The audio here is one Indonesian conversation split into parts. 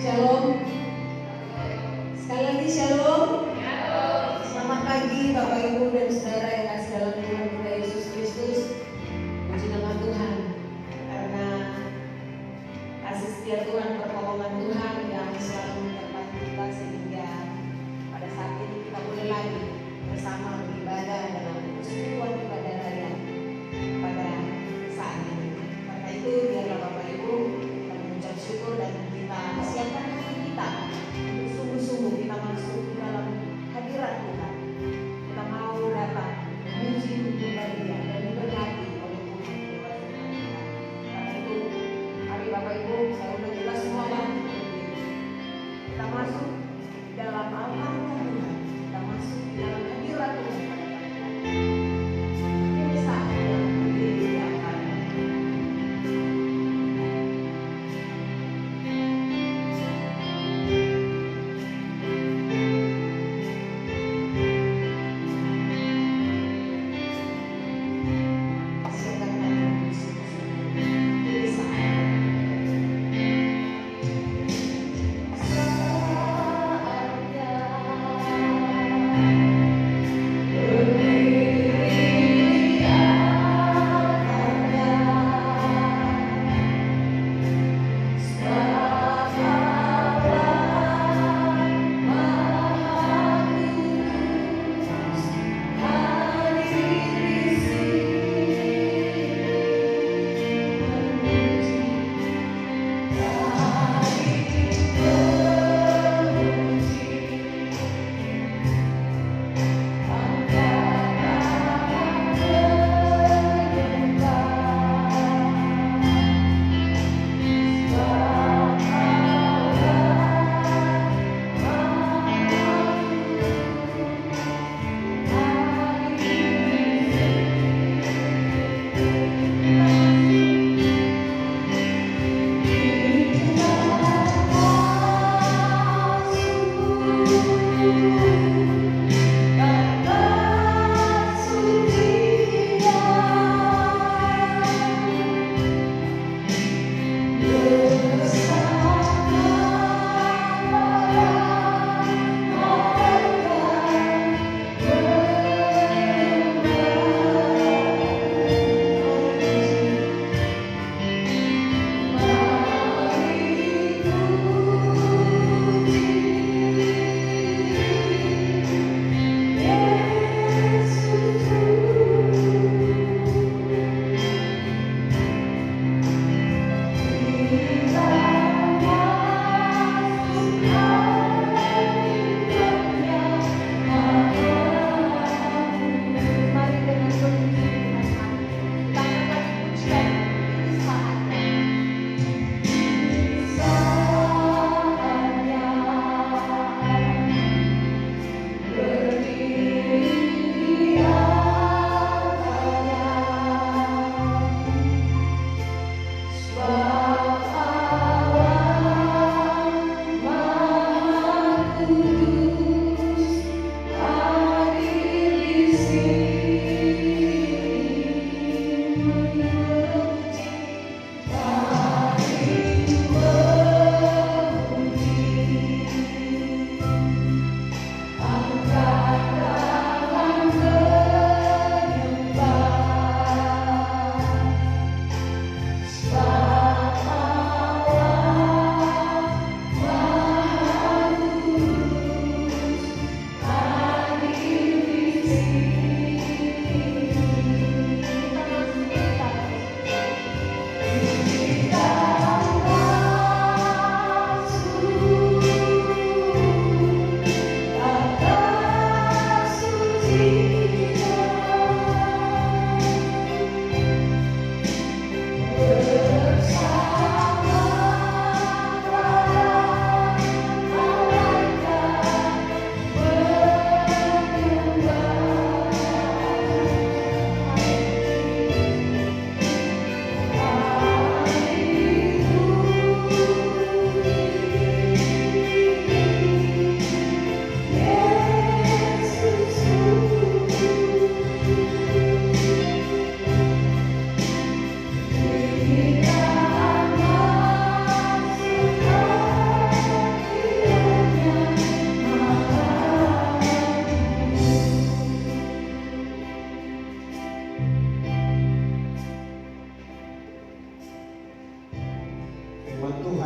Shalom. Sekali lagi shalom. Selamat pagi Bapak Ibu dan Saudara yang kasih dalam Tuhan kita Yesus Kristus. Puji nama Tuhan karena kasih setia Tuhan, pertolongan Tuhan yang selalu menyertai kita sehingga pada saat ini kita boleh lagi bersama beribadah dalam persekutuan ibadah raya pada saat ini. Karena itu biarlah Bapak Ibu kita mengucap syukur dan kita siapkan hati kita untuk sungguh-sungguh kita masuk di dalam hadirat Tuhan. Kita mau datang memuji menyembah Dia dan diberkati oleh Tuhan. Karena itu, mari Bapak Ibu, saya udah jelas semua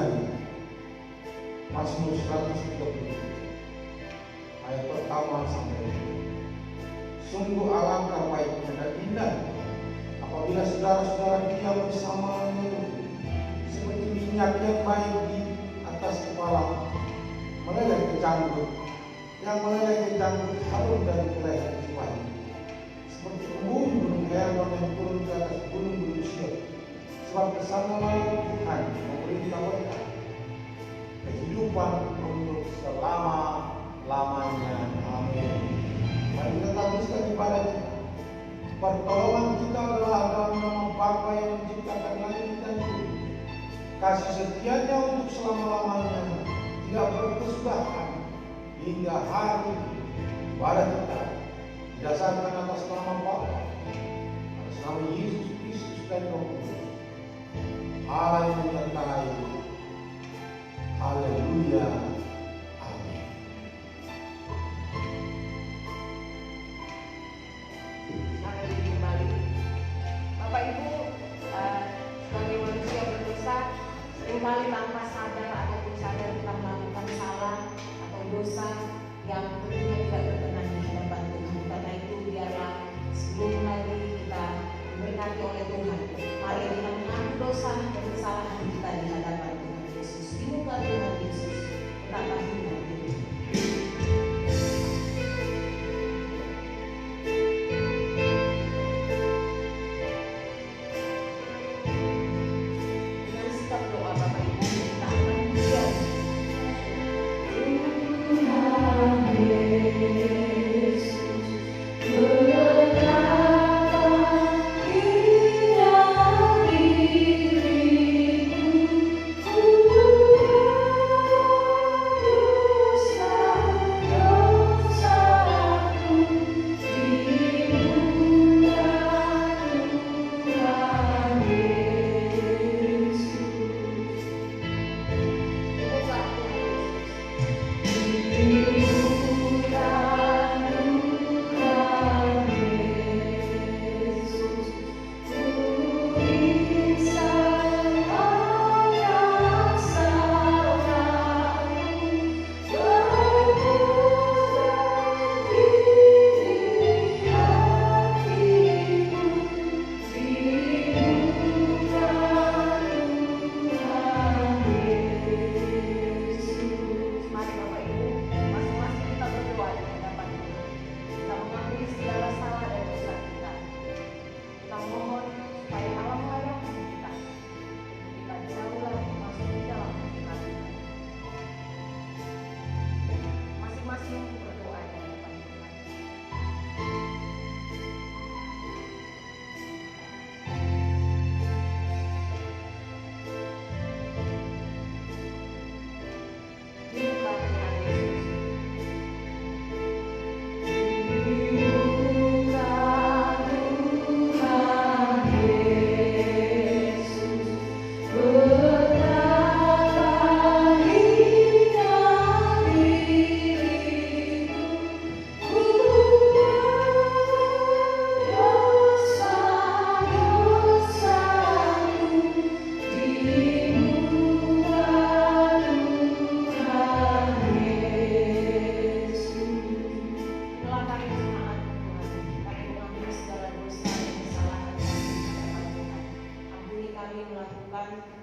hari. Mazmur 130 ayat pertama sampai 5. Sungguh alangkah baiknya dan indah apabila saudara-saudara diam bersama-sama, seperti minyak yang baik di atas kepala, meleleh ke janggut, yang meleleh ke janggut harum dari leher jiwanya, seperti embun-embun Hermon yang turun ke atas gunung-gunung Sion. Sebab kesanalah Tuhan memerintah mereka kehidupan untuk selama-lamanya. Amin. Mari kita tabiskan ibadah kita. Pertolongan kita adalah dalam nama Bapa yang menciptakan langit dan bumi. Kasih setianya untuk selama-lamanya, tidak berkesudahan hingga hari ibadah kita didasarkan atas nama Bapa, atas nama Yesus Kristus dan Roh Kudus, Allah yang menyertai. Haleluya. Amin. Mari kembali. Bapak Ibu, sebagai manusia berdosa, seringkali tanpa sadar ataupun sadar kita melakukan salah atau dosa yang tentunya tidak berkenan di hadapan Tuhan. Karena itu biarlah sebelum lagi kita diberkati oleh Tuhan, mari kita mengaku dosa dan kesalahan kita di hadapan Tuhan Yesus. Di muka Tuhan Yesus, kita akan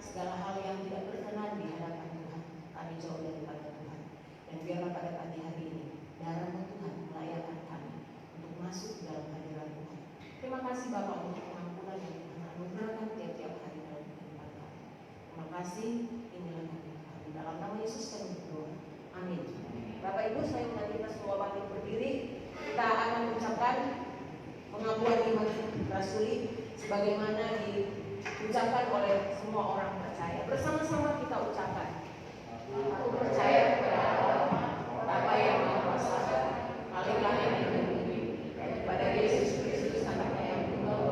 segala hal yang tidak berkenan di hadapan Tuhan. Kami jauh daripada Tuhan. Dan biarlah pada pagi hari ini darah Tuhan melayakkan kami untuk masuk dalam hadirat Tuhan. Terima kasih Bapak untuk pengampunan yang Tuhan anugerahkan tiap-tiap hari dalam kehidupan kami. Terima kasih. Inilah kami dalam nama Yesus kami berdoa. Amin. Bapak Ibu, saya undang kita semua bangkit berdiri. Kita akan mengucapkan pengakuan iman rasuli sebagaimana diucapkan oleh semua orang percaya. Bersama-sama kita ucapkan. Aku percaya kepada Allah, Bapa yang Maha Kuasa, Khalik langit dan bumi, kepada Yesus Kristus anaknya yang tunggal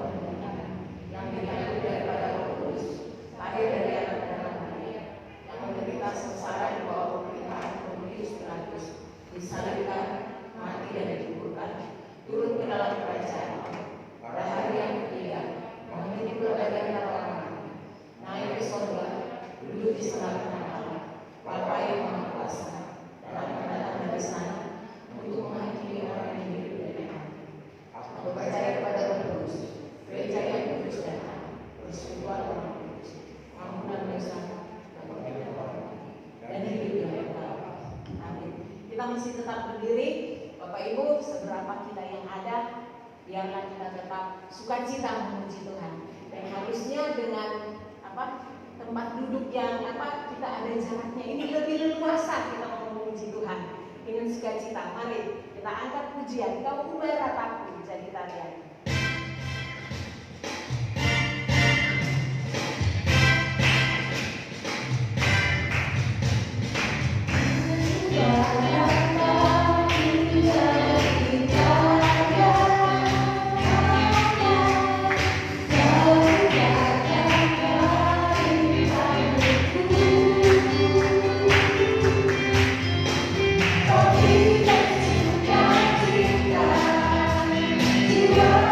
yang dikandung daripada Roh Kudus, lahir dari anak darah Maria, yang menderita sengsara di bawah pemerintahan Pontius Pilatus, disalibkan, mati dan dikuburkan, turun ke dalam kerajaan Allah. Pada hari yang ketiga, menghidup dari antara orang mati, naik ke surga, duduk di sebelah kanan Kita masih tetap berdiri, Bapak Ibu, seberapa kita yang ada, biarlah kita tetap sukacita memuji Tuhan. Dan harusnya dengan tempat duduk yang kita ada jaraknya, ini lebih leluasa kita mau memuji Tuhan dengan sukacita. Mari kita angkat pujian, kita ubah rataku jadi tarian. You are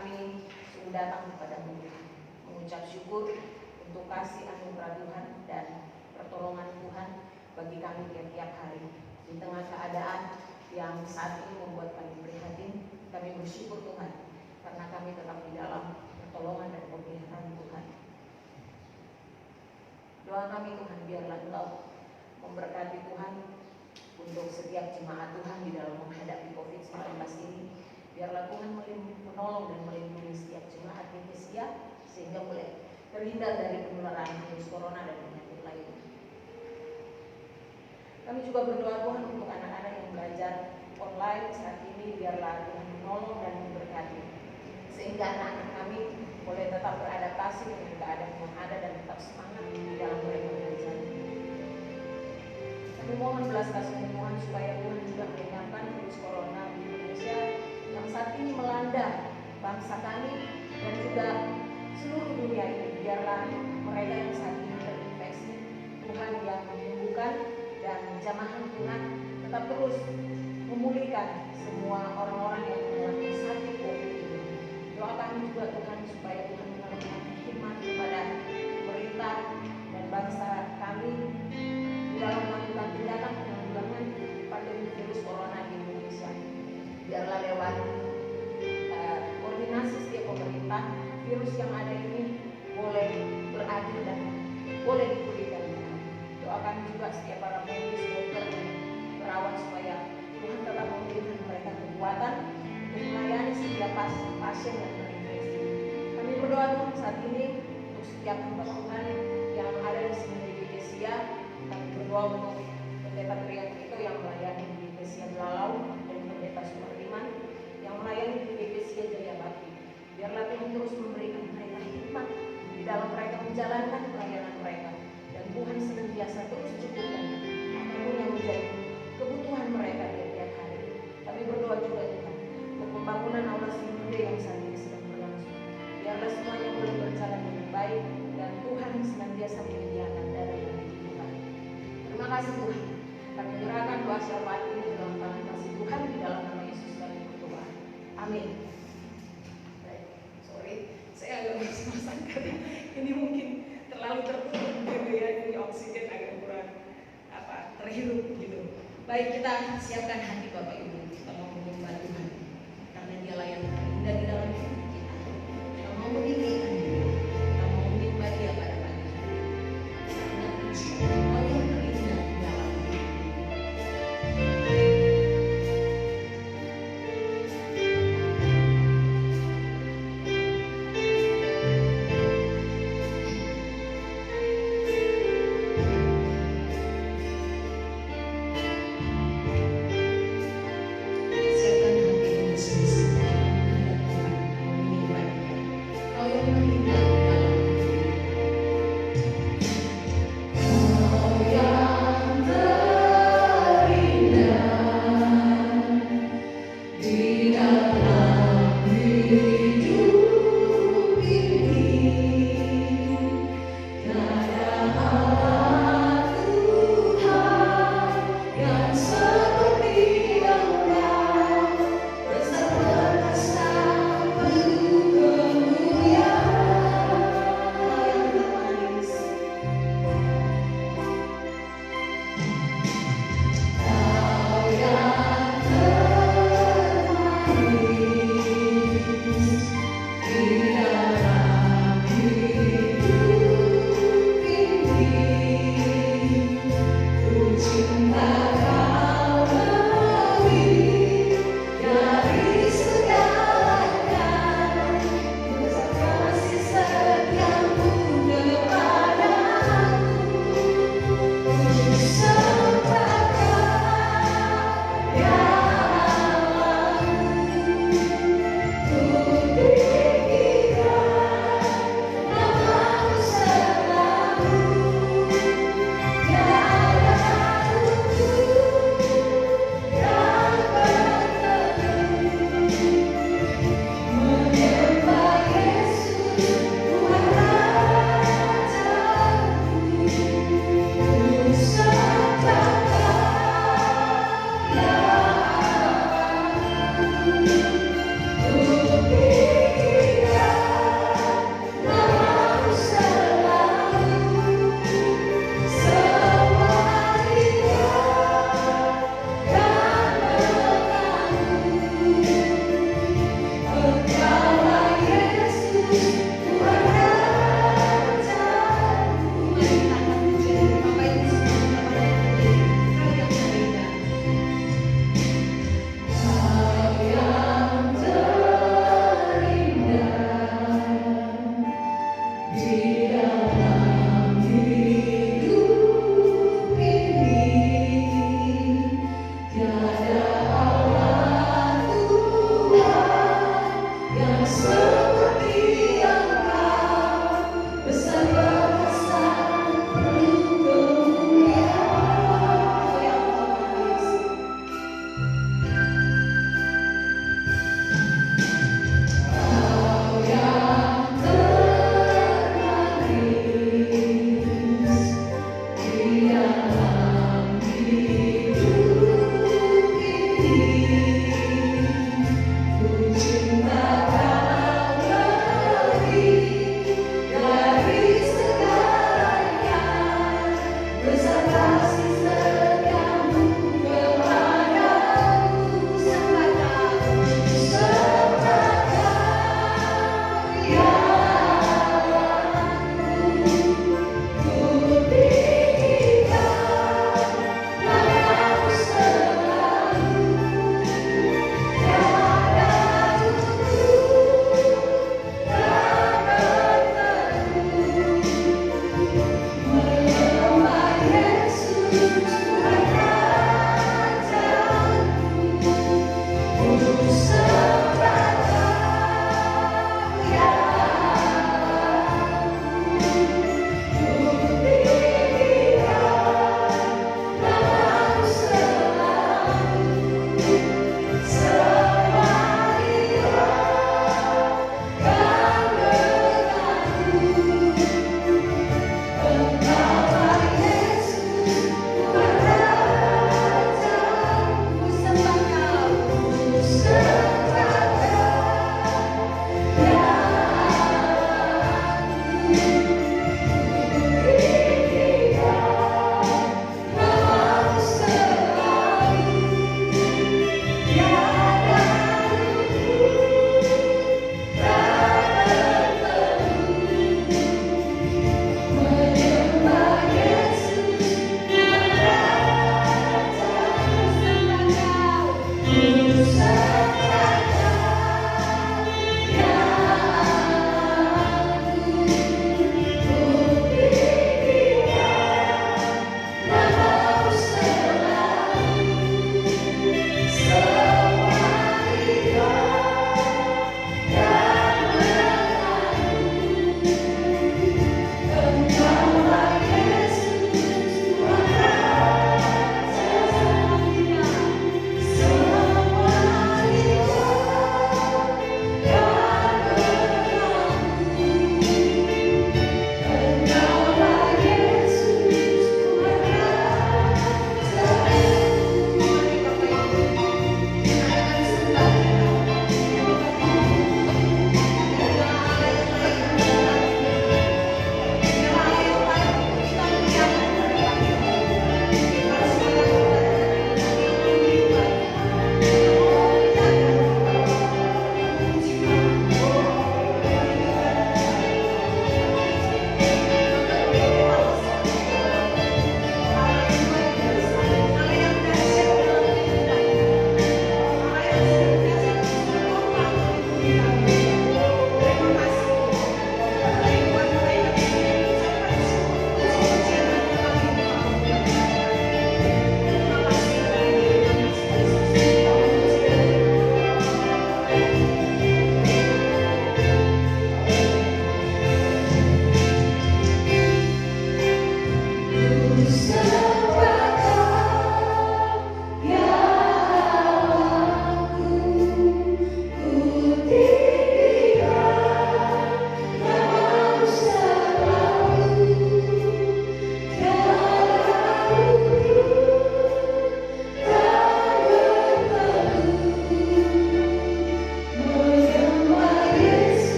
kami sungguh datang kepadamu, mengucap syukur untuk kasih anugerah Tuhan dan pertolongan Tuhan bagi kami tiap-tiap hari. Di tengah keadaan yang saat ini membuat kami prihatin, kami bersyukur Tuhan, karena kami tetap di dalam pertolongan dan pemeliharaan Tuhan. Doa kami Tuhan, biarlah Engkau memberkati Tuhan untuk setiap jemaat Tuhan di dalam menghadapi COVID-19 ini. Biarlah Tuhan menolong dan melindungi setiap jemaat di Indonesia sehingga boleh terhindar dari penularan virus corona dan penyakit lainnya. Kami juga berdoa Tuhan untuk anak-anak yang belajar online saat ini, biarlah Tuhan menolong dan memberkati sehingga anak-anak kami boleh tetap beradaptasi dengan keadaan yang ada dan tetap semangat di dalam mereka belajar. Kami mohon belas kasihan Tuhan supaya Tuhan juga menyiapkan virus corona di Indonesia yang saat ini melanda bangsa kami dan juga seluruh dunia ini. Biarlah mereka yang saat ini terinfeksi, Tuhan yang menyembuhkan, dan jamaah Tuhan tetap terus memulihkan semua orang-orang yang mengalami sakit COVID ini. Doa kami juga Tuhan supaya Tuhan mengaruniakan hikmat kepada pemerintah dan bangsa kami di dalam melakukan tindakan penanggulangan pandemi virus corona di Indonesia. Biarlah lewat koordinasi setiap pemerintah, virus yang ada ini boleh beradil dan boleh dipulihkan. Doakan juga setiap para medis, dokter, dan perawat supaya Tuhan tetap memberikan mereka kekuatan untuk melayani setiap pasien yang terinfeksi. Kami berdoa Tuhan saat ini untuk setiap hamba Tuhan yang ada di sini di Indonesia. Kami berdoa untuk Pendeta Triantito yang melayani di Indonesia Belalau dan Pendeta Sumarliman yang melayani di Indonesia Jayabakti. Biarlah Tuhan terus memberikan mereka hikmat di dalam mereka menjalankan pelayanan mereka, dan Tuhan senantiasa terus cukupkan apapun yang menjadi kebutuhan mereka tiap-tiap hari. Kami berdoa juga Tuhan untuk pembangunan aula Sinode yang saat ini sedang berlangsung. Biarlah semuanya boleh berjalan dengan baik dan Tuhan senantiasa menyediakan darah bagi Tuhan. Terima kasih Tuhan. Kami menyerahkan doa syafaat ini di dalam tangan kasih Tuhan di dalam nama Yesus kami berdoa. Amin. Baik, sorry, saya agak mas-masan karena ini mungkin terlalu tertutup gitu ya, ini oksigen agak kurang terhirup gitu. Baik, kita siapkan hati Bapak Ibu, kita mau menyembah Tuhan karena Dialah yang terindah di dalam hidup kita. Kita mau meninggikan Dia, kita mau menyembah Dia pada pagi hari. Sangat puji Engkau yang terindah di dalam hidup kita. Siapkan hati yang bersih-bersih menghadap Tuhan.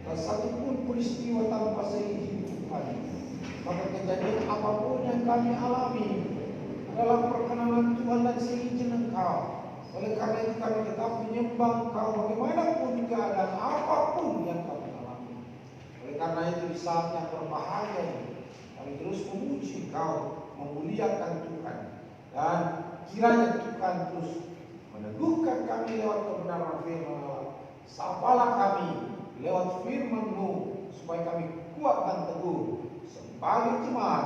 Dan satupun peristiwa tanpa seizin Tuhan. Maka kejadian apapun yang kami alami adalah perkenanan Tuhan dan seizin Engkau. Oleh karena itu kami tetap menyembah Engkau bagaimanapun keadaan apapun yang kami alami. Oleh karena itu di saat yang berbahaya ini, kami terus memuji Engkau, memuliakan Tuhan. Dan kiranya Tuhan terus meneguhkan kami lewat kebenaran firman Allah. Sapalah kami lewat firman-Mu supaya kami kuat dan teguh sebagai jemaat,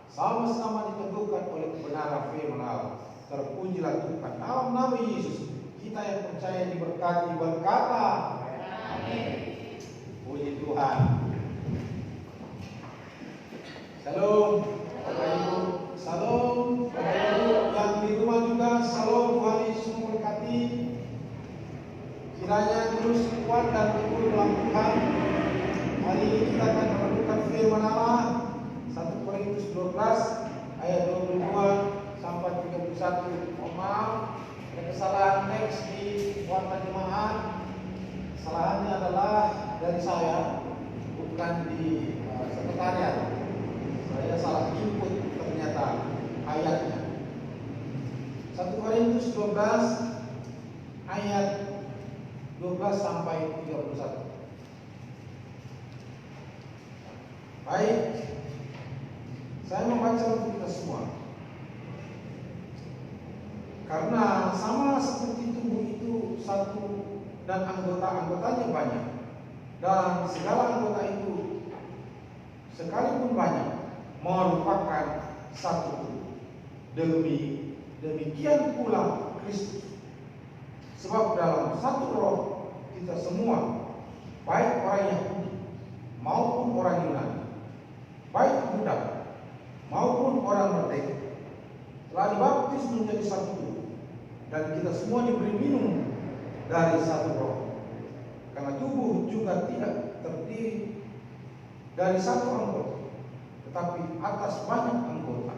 sama-sama diteguhkan oleh kebenaran firman Allah. Terpujilah Tuhan. Dalam nama Yesus kita yang percaya diberkati berkata amin. Puji Tuhan. Shalom Bapak Ibu. Shalom Bapak Ibu yang di rumah juga. Shalom, Tuhan Yesus memberkati. Kiranya terus kuat dan teguh dalam Tuhan. Hari ini kita akan merenungkan firman Allah 1 Korintus 12 ayat 22 sampai 31. Mohon maaf, ada kesalahan teks di warta jemaat. Kesalahannya adalah dari saya, bukan di sekretariat. Saya salah input ternyata ayatnya. 1 Korintus 12 ayat 12 sampai 31. Baik, saya membaca untuk kita semua. Karena sama seperti tubuh itu satu dan anggota-anggotanya banyak, dan segala anggota itu sekalipun banyak merupakan satu tubuh. Demikian pula Kristus. Sebab dalam satu roh kita semua, baik orang Yahudi maupun orang Yunani, baik budak maupun orang merdeka, telah dibaptis menjadi satu tubuh, dan kita semua diberi minum dari satu roh. Karena tubuh juga tidak terdiri dari satu anggota, tetapi atas banyak anggota.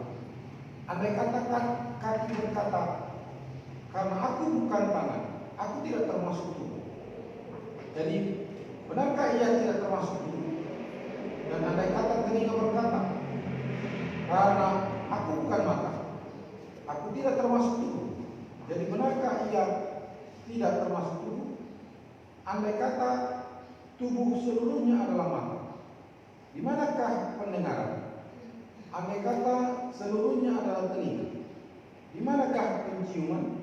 Andai katakan kaki berkata, karena aku bukan tangan, aku tidak termasuk tubuh. Jadi benarkah ia tidak termasuk tubuh? Dan andai kata telinga berkata, karena aku bukan mata, aku tidak termasuk tubuh. Jadi benarkah ia tidak termasuk tubuh? Andai kata tubuh seluruhnya adalah mata, di manakah pendengaran? Andai kata seluruhnya adalah telinga, di manakah penciuman?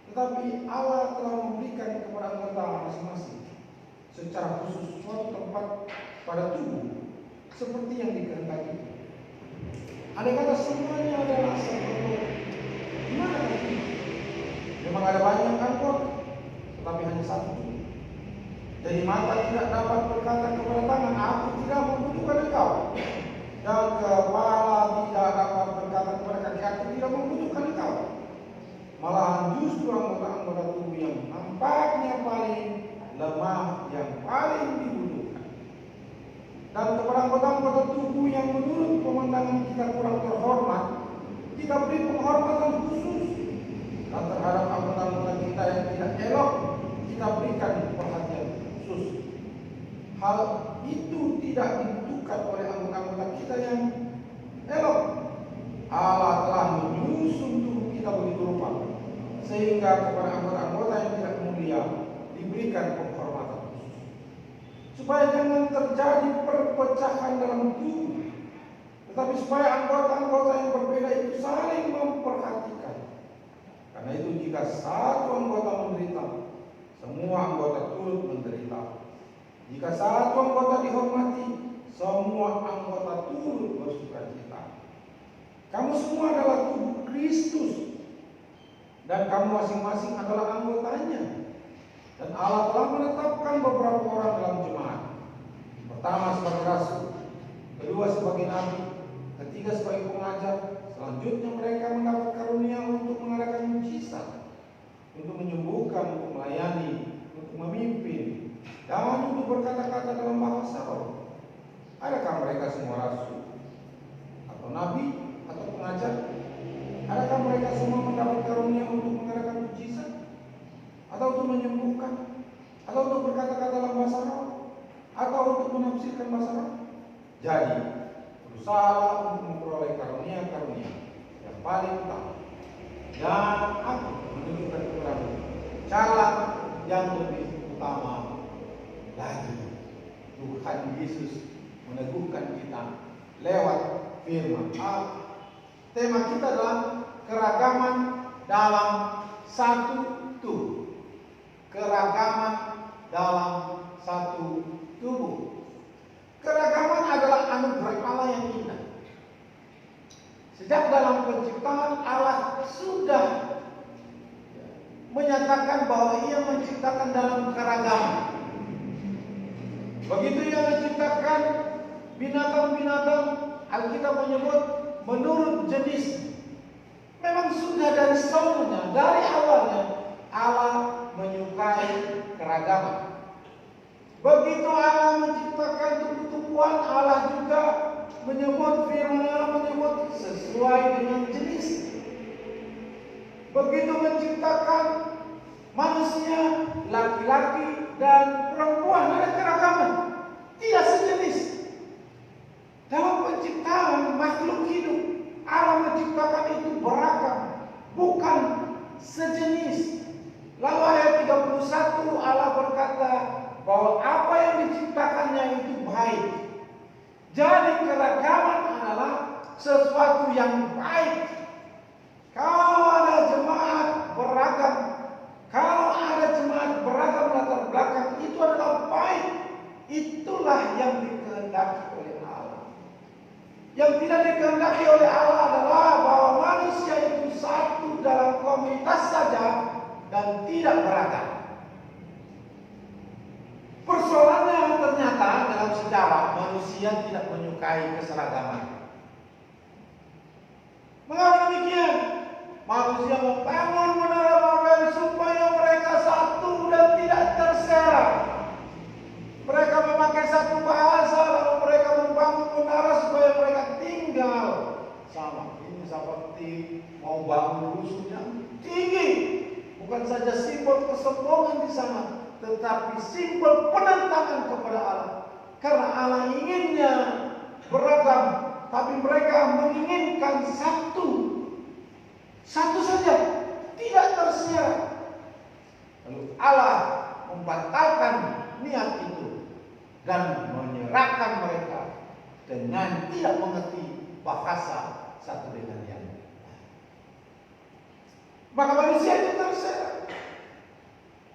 Tetapi Allah telah memberikan kepada anggota masing-masing secara khusus suatu tempat pada tubuh seperti yang dikehendaki. Andai kata semuanya adalah seperti, di mana itu? Memang ada banyak anggota, tetapi hanya satu tubuh. Jadi mata tidak dapat berkata kepada tangan, aku tidak membutuhkan engkau. Dan kepala tidak dapat berkata kepada kaki, aku tidak membutuhkan engkau. Malahan justru anggota-anggota tubuh yang nampaknya paling lemah yang paling dibutuhkan. Dan kepada anggota-anggota tubuh yang menurut pemandangan kita kurang terhormat, kita beri penghormatan khusus. Dan terhadap anggota-anggota kita yang tidak elok, kita berikan perhatian khusus. Hal itu tidak dibutuhkan oleh anggota-anggota kita yang elok. Allah telah menyusun tubuh kita begitu rupa, sehingga kepada anggota-anggota yang tidak mulia diberikan penghormatan khusus, supaya jangan terjadi perpecahan dalam tubuh, tetapi supaya anggota-anggota yang berbeda itu saling memperhatikan. Karena itu jika satu anggota menderita, semua anggota turut menderita. Jika satu anggota dihormati, semua anggota turut bersukacita. Kamu semua adalah tubuh Kristus, dan kamu masing-masing adalah anggotanya. Dan Allah telah menetapkan beberapa orang dalam jemaat. Pertama sebagai rasul, kedua sebagai nabi, ketiga sebagai pengajar. Selanjutnya mereka mendapat karunia untuk mengadakan mujizat, untuk menyembuhkan, untuk melayani, untuk memimpin, dan untuk berkata-kata dalam bahasa roh. Adakah mereka semua rasul atau nabi atau pengajar? Adakah mereka semua mendapat karunia untuk mengadakan mujizat, atau untuk menyembuhkan, atau untuk berkata-kata dalam bahasa roh, untuk menafsirkan bahasa roh. Jadi, berusaha untuk memperoleh karunia-karunia yang paling utama. Dan aku menunjukkan kepadamu cara yang lebih utama lagi. Tuhan Yesus meneguhkan kita lewat firman Allah. Tema kita adalah keragaman dalam satu tubuh. Keragaman dalam satu tubuh. Keragaman adalah anugerah Allah yang indah. Sejak dalam penciptaan Allah sudah menyatakan bahwa Ia menciptakan dalam keragaman. Begitu Ia menciptakan binatang-binatang, Alkitab menyebut menurut jenis. Memang sudah dari sononya, dari awalnya Allah menyukai keragaman. Begitu Allah menciptakan tumbuh-tumbuhan, Allah juga menyebut firman Allah menyebut sesuai dengan jenis. Begitu menciptakan manusia, laki-laki dan perempuan, ada keragaman, tidak sejenis. Dalam penciptaan makhluk hidup, Allah menciptakan itu beragam, bukan sejenis. Lalu ayat 31 Allah berkata bahwa apa yang diciptakannya itu baik. Jadi keragaman adalah sesuatu yang baik. Kalau ada jemaat beragam, kalau ada jemaat beragam latar belakang, itu adalah baik. Itulah yang dikehendaki oleh Allah. Yang tidak dikehendaki oleh Allah adalah bahwa manusia itu satu dalam komunitas saja dan tidak beragam. Persoalannya ternyata dalam sejarah manusia tidak menyukai keseragaman. Mengapa demikian? Manusia membangun menara Babel supaya mereka satu dan tidak terserak. Mereka memakai satu bahasa, lalu mereka membangun menara supaya mereka tinggal sama. Ini seperti mau bangun rusun yang tinggi. Bukan saja simbol kesombongan di sana, tetapi simbol penentangan kepada Allah. Karena Allah inginnya beragam, tapi mereka menginginkan satu saja, tidak tersirat. Lalu Allah membatalkan niat itu dan menyerahkan mereka dengan tidak mengerti bahasa satu dengan yang lain. Maka manusia itu terserak.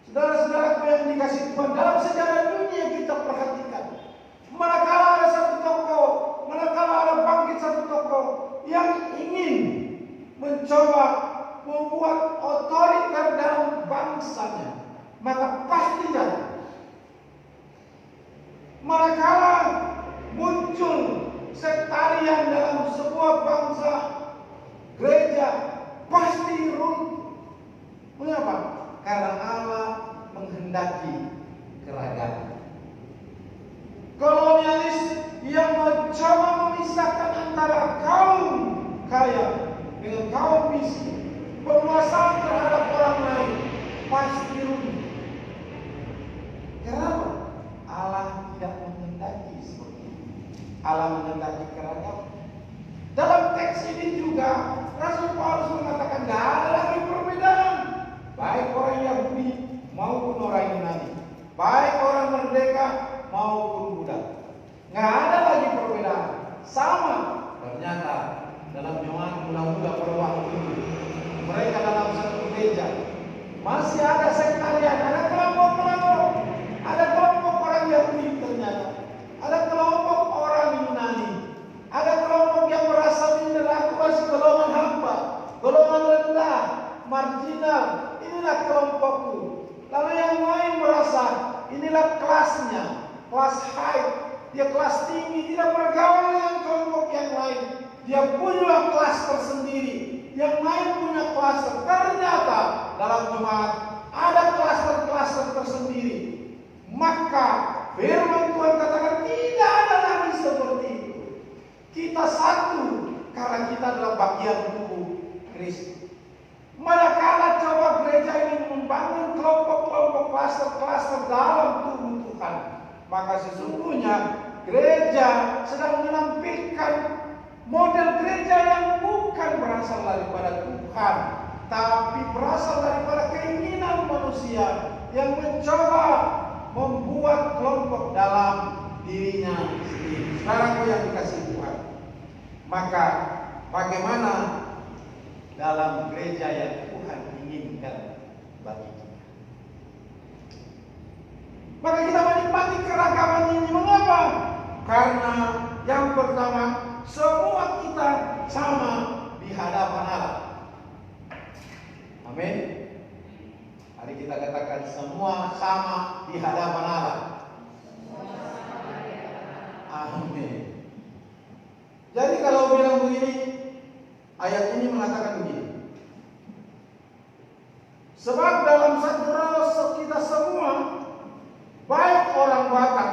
Saudara-saudaraku yang dikasih Tuhan, dalam sejarah dunia kita perhatikan, manakala ada satu tokoh, manakala ada bangkit satu tokoh yang ingin mencoba membuat otoriter dalam bangsanya, maka pastinya manakala muncul sektarian dalam sebuah bangsa, gereja pasti runtuh. Mengapa? Karena Allah menghendaki keragaman. Kolonialis yang mencoba memisahkan antara kaum kaya dengan kaum miskin, penguasaan terhadap orang lain pasti runtuh. Kenapa? Allah tidak menghendaki seperti itu. Allah menghendaki keragaman. Dalam teks ini juga Rasul Paulus mengatakan tidak ada lagi perbedaan, baik orang Yahudi maupun orang Yunani, baik orang merdeka maupun budak. Nggak ada lagi perbedaan, sama. Ternyata dalam jemaat muda-muda pada waktu itu, mereka dalam satu gereja masih ada sektarian, ada kelompok-kelompok, ada kelompok orang Yahudi ternyata, ada kelompok orang Yunani, ada kelompok yang merasa minder, aku masih golongan hamba, golongan rendah, marginal, inilah kelompokku. Lalu yang lain merasa inilah kelasnya, kelas high, dia kelas tinggi, tidak bergaul dengan kelompok yang lain. Dia punya kelas tersendiri, yang lain punya kelas. Ternyata dalam jemaat ada klaster-klaster tersendiri. Maka firman Tuhan katakan tidak ada lagi seperti itu. Kita satu karena kita adalah bagian tubuh Kristus. Manakala coba gereja ini membangun kelompok-kelompok klaster-klaster dalam tubuh Tuhan, maka sesungguhnya gereja sedang menampilkan model gereja yang bukan berasal daripada Tuhan, tapi berasal daripada keinginan manusia yang mencoba membuat kelompok dalam dirinya sendiri. Saudaraku yang dikasihi Tuhan, maka bagaimana dalam gereja yang Tuhan inginkan bagi kita? Maka kita menikmati keragaman ini. Mengapa? Karena yang pertama, semua kita sama di hadapan Allah. Amin. Mari kita katakan semua sama di hadapan Allah. Amin. Jadi kalau bilang begini, ayat ini mengatakan begini. Sebab dalam satu roh kita semua, baik orang Batak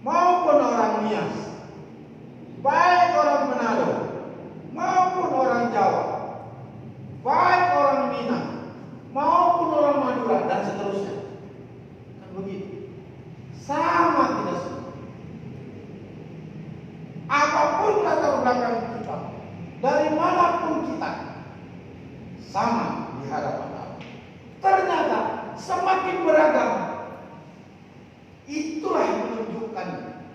maupun orang Nias, baik orang Manado maupun orang Jawa, baik orang Minang maupun orang Madura dan seterusnya. Kan begitu. Sama kita semua. Apapun latar belakang kita, dari manapun kita, sama di hadapan Allah. Ternyata semakin beragam, itulah yang menunjukkan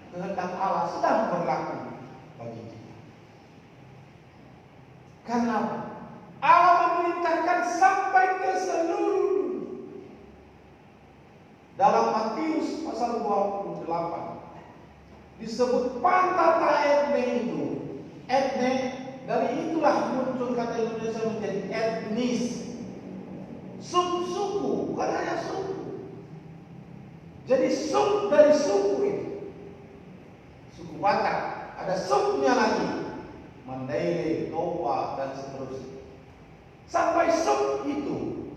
kehendak Allah sedang berlaku bagi kita. Karena Allah memerintahkan sampai ke seluruh dunia. Dalam Matius pasal 28 disebut pantata etne itu. Etne, dari itulah muncul kata Indonesia menjadi etnis. Suku, bukan hanya suku. Jadi sub dari suku itu. Suku Batak, ada subnya lagi. Mandailing, Toba dan seterusnya. Sampai sub itu,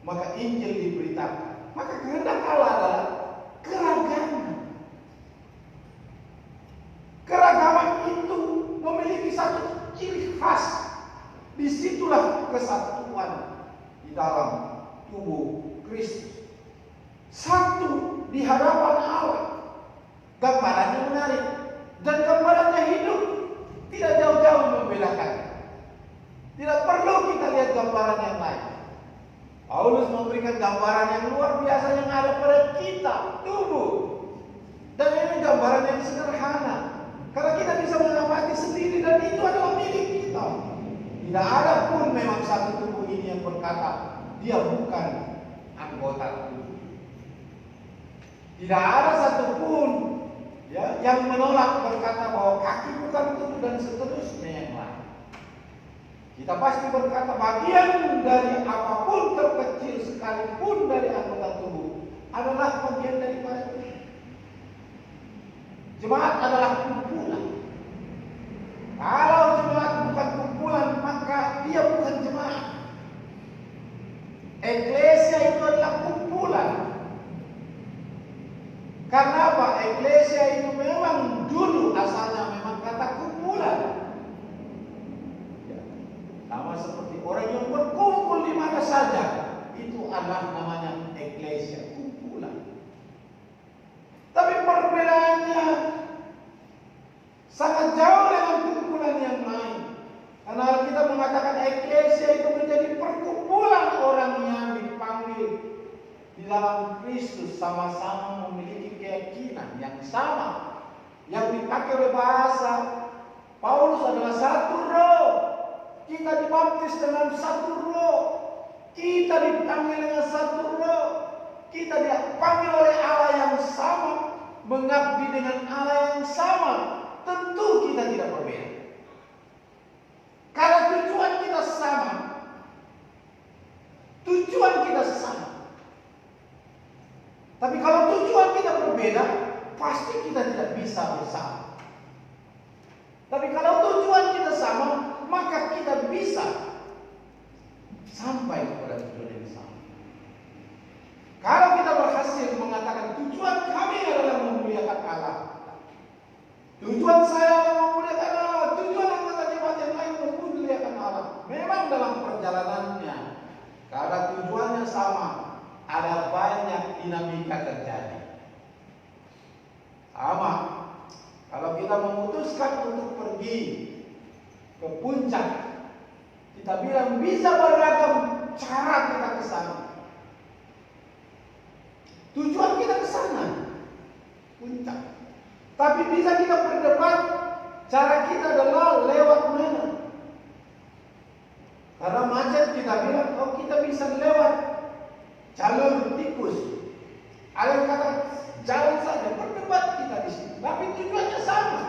maka Injil diberitakan. Maka kehendak Allah adalah keragaman. Keragaman itu memiliki satu ciri khas. Disitulah kesatuan di dalam tubuh Kristus. Satu di hadapan Allah. Gambarannya menarik dan gambarannya hidup. Tidak jauh-jauh membedakan. Tidak perlu kita lihat gambaran yang lain. Paulus memberikan gambaran yang luar biasa yang ada pada kita, tubuh. Dan ini gambaran yang sederhana. Karena kita bisa mengamati sendiri dan itu adalah milik kita. Tidak ada pun memang satu tubuh ini yang berkata dia bukan anggota tubuh. Tidak ada satupun yang menolak berkata bahwa kaki bukan tubuh dan seterusnya yang lain. Kita pasti berkata bagian dari apapun terkecil sekalipun dari anggota tubuh adalah bagian daripada tubuh. Jemaat adalah kumpulan. Kalau jemaat bukan kumpulan, maka dia bukan jemaat. Eklesia itu adalah kumpulan. Karena apa? Eklesia itu memang dulu asalnya memang kata kumpulan. Sama seperti orang yang berkumpul di mana saja, itu adalah namanya eklesia, kumpulan. Tapi perbedaannya sangat jauh dengan kumpulan yang lain. Karena kita mengatakan eklesia itu menjadi perkumpulan orang yang dipanggil di dalam Kristus, sama-sama memiliki keyakinan yang sama. Yang dipakai oleh bahasa Paulus adalah satu roh. Kita dibaptis dengan satu roh. Kita dipanggil dengan satu roh. Kita dipanggil oleh Allah yang sama, mengabdi dengan Allah yang sama. Tentu kita tidak berbeda. Karena tujuan kita sama. Tujuan kita sama. Tapi kalau tujuan kita berbeda, pasti kita tidak bisa bersama. Tapi kalau tujuan kita sama, maka kita bisa sampai kepada tujuan yang sama. Kalau kita berhasil mengatakan tujuan kami adalah memuliakan Allah, tujuan saya adalah memuliakan Allah, tujuan anggota jemaat yang lain memuliakan Allah. Memang dalam perjalanannya, karena tujuannya sama, ada banyak dinamika terjadi. Sama. Kalau kita memutuskan untuk pergi ke puncak, kita bilang bisa beragam cara kita ke sana. Tujuan kita ke sana, puncak. Tapi bisa kita berdebat, cara kita adalah lewat mana? Karena macet kita bilang, oh kita bisa lewat jalur tikus. Ada yang kata jalan saja, berdebat kita di sini. Tapi tujuannya sama.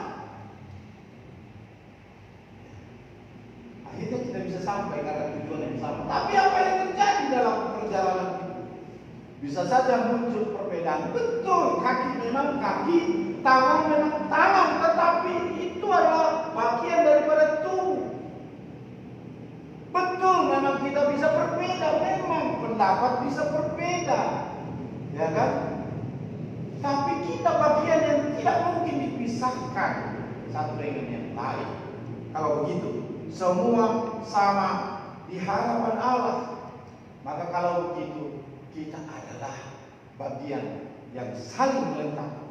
Akhirnya kita bisa sampai karena tujuan yang sama. Tapi apa yang terjadi dalam perjalanan itu? Bisa saja muncul perbedaan. Betul, kaki memang kaki, tangan memang tangan, tetapi itu adalah bagian daripada tubuh. Betul, memang kita bisa berbeda, memang pendapat bisa berbeda, ya kan? Tapi kita bagian yang tidak mungkin dipisahkan satu dengan yang lain. Kalau begitu, semua sama di hadapan Allah. Maka kalau begitu, kita adalah bagian yang saling melengkapi,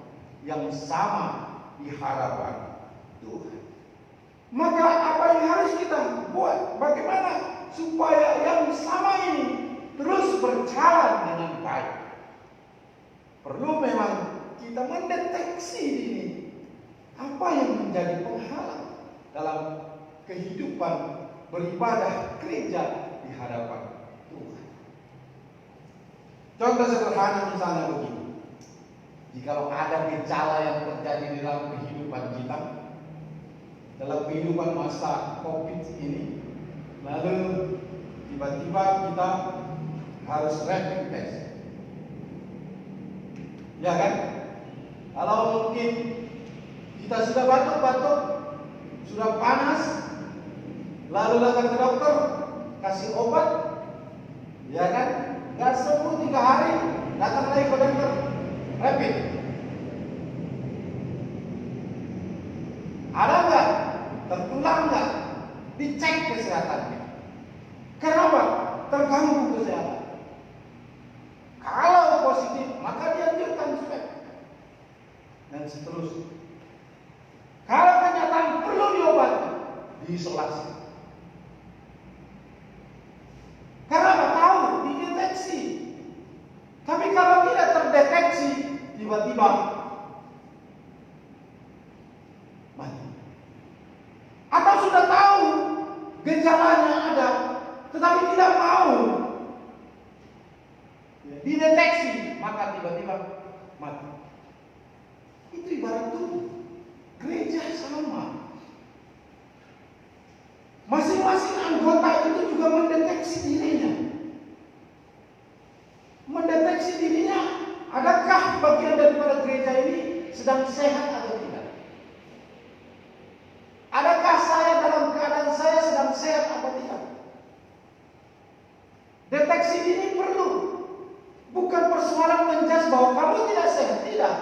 yang sama di hadapan Tuhan. Maka apa yang harus kita buat? Bagaimana supaya yang sama ini terus berjalan dengan baik? Perlu memang kita mendeteksi ini apa yang menjadi penghalang dalam kehidupan beribadah gereja di hadapan Tuhan. Contoh sederhana misalnya begini. Jikalau ada gejala yang terjadi di dalam kehidupan kita, dalam kehidupan masa COVID ini, lalu tiba-tiba kita harus rapid test. Ya kan? Kalau mungkin kita sudah batuk-batuk, sudah panas, lalu datang ke dokter, kasih obat, ya kan? Gak sembuh 3 hari, datang lagi ke dokter, rapid. Ada nggak? Tertular nggak? Dicek kesehatannya. Kenapa? Terganggu kesehatan. Kalau positif, maka dianjurkan swab dan seterusnya. Kalau kenyataan perlu diobati, diisolasi. Karena apa? Tahu, dideteksi. Tapi kalau tidak terdeteksi, tiba-tiba mati. Atau sudah tahu gejalanya ada, tetapi tidak mau dideteksi, maka tiba-tiba mati. Itu ibarat tubuh. Gereja sama. Masing-masing anggota itu juga mendeteksi dirinya. Mendeteksi dirinya, adakah bagian daripada gereja ini sedang sehat atau tidak? Adakah saya dalam keadaan saya sedang sehat atau tidak? Deteksi diri perlu. Bukan persoalan menjudge bahwa kamu tidak sehat, tidak.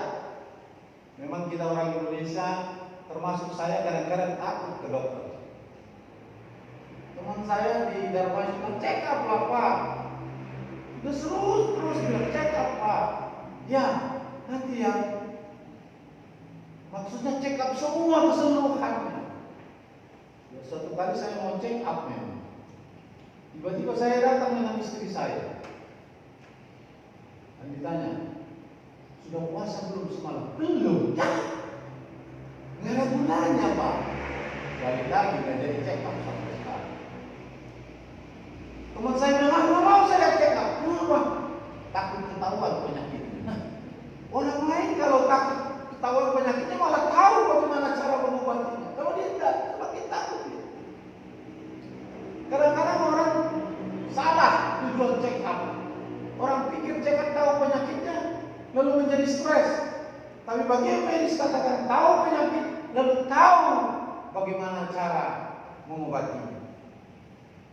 Memang kita orang Indonesia, termasuk saya, kadang-kadang takut ke dokter. Teman saya di Dharma itu check up lah Pak. Terus bilang check up Pak. Ya, nanti ya. Maksudnya check up semua keseluruhannya. Ya, suatu kali saya mau check up memang. Tiba-tiba saya datang dengan istri saya. Dan ditanya, sudah puasa belum semalam? Belum. Ya. Nggak ada gunanya Pak. Balik lagi nggak jadi check up sampai sekarang. Teman saya bilang, nggak mau saya check up. Kenapa? Takut ketahuan penyakitnya. Nah, orang lain kalau takut ketahuan penyakitnya malah tahu bagaimana cara mengobatinya. Kalau dia tidak, semakin takut dia. Kadang-kadang orang salah tujuan check up. Orang pikir check up tahu penyakitnya, lalu menjadi stres. Tapi bagi yang medis katakan tahu penyakit, lalu tahu bagaimana cara mengobatinya.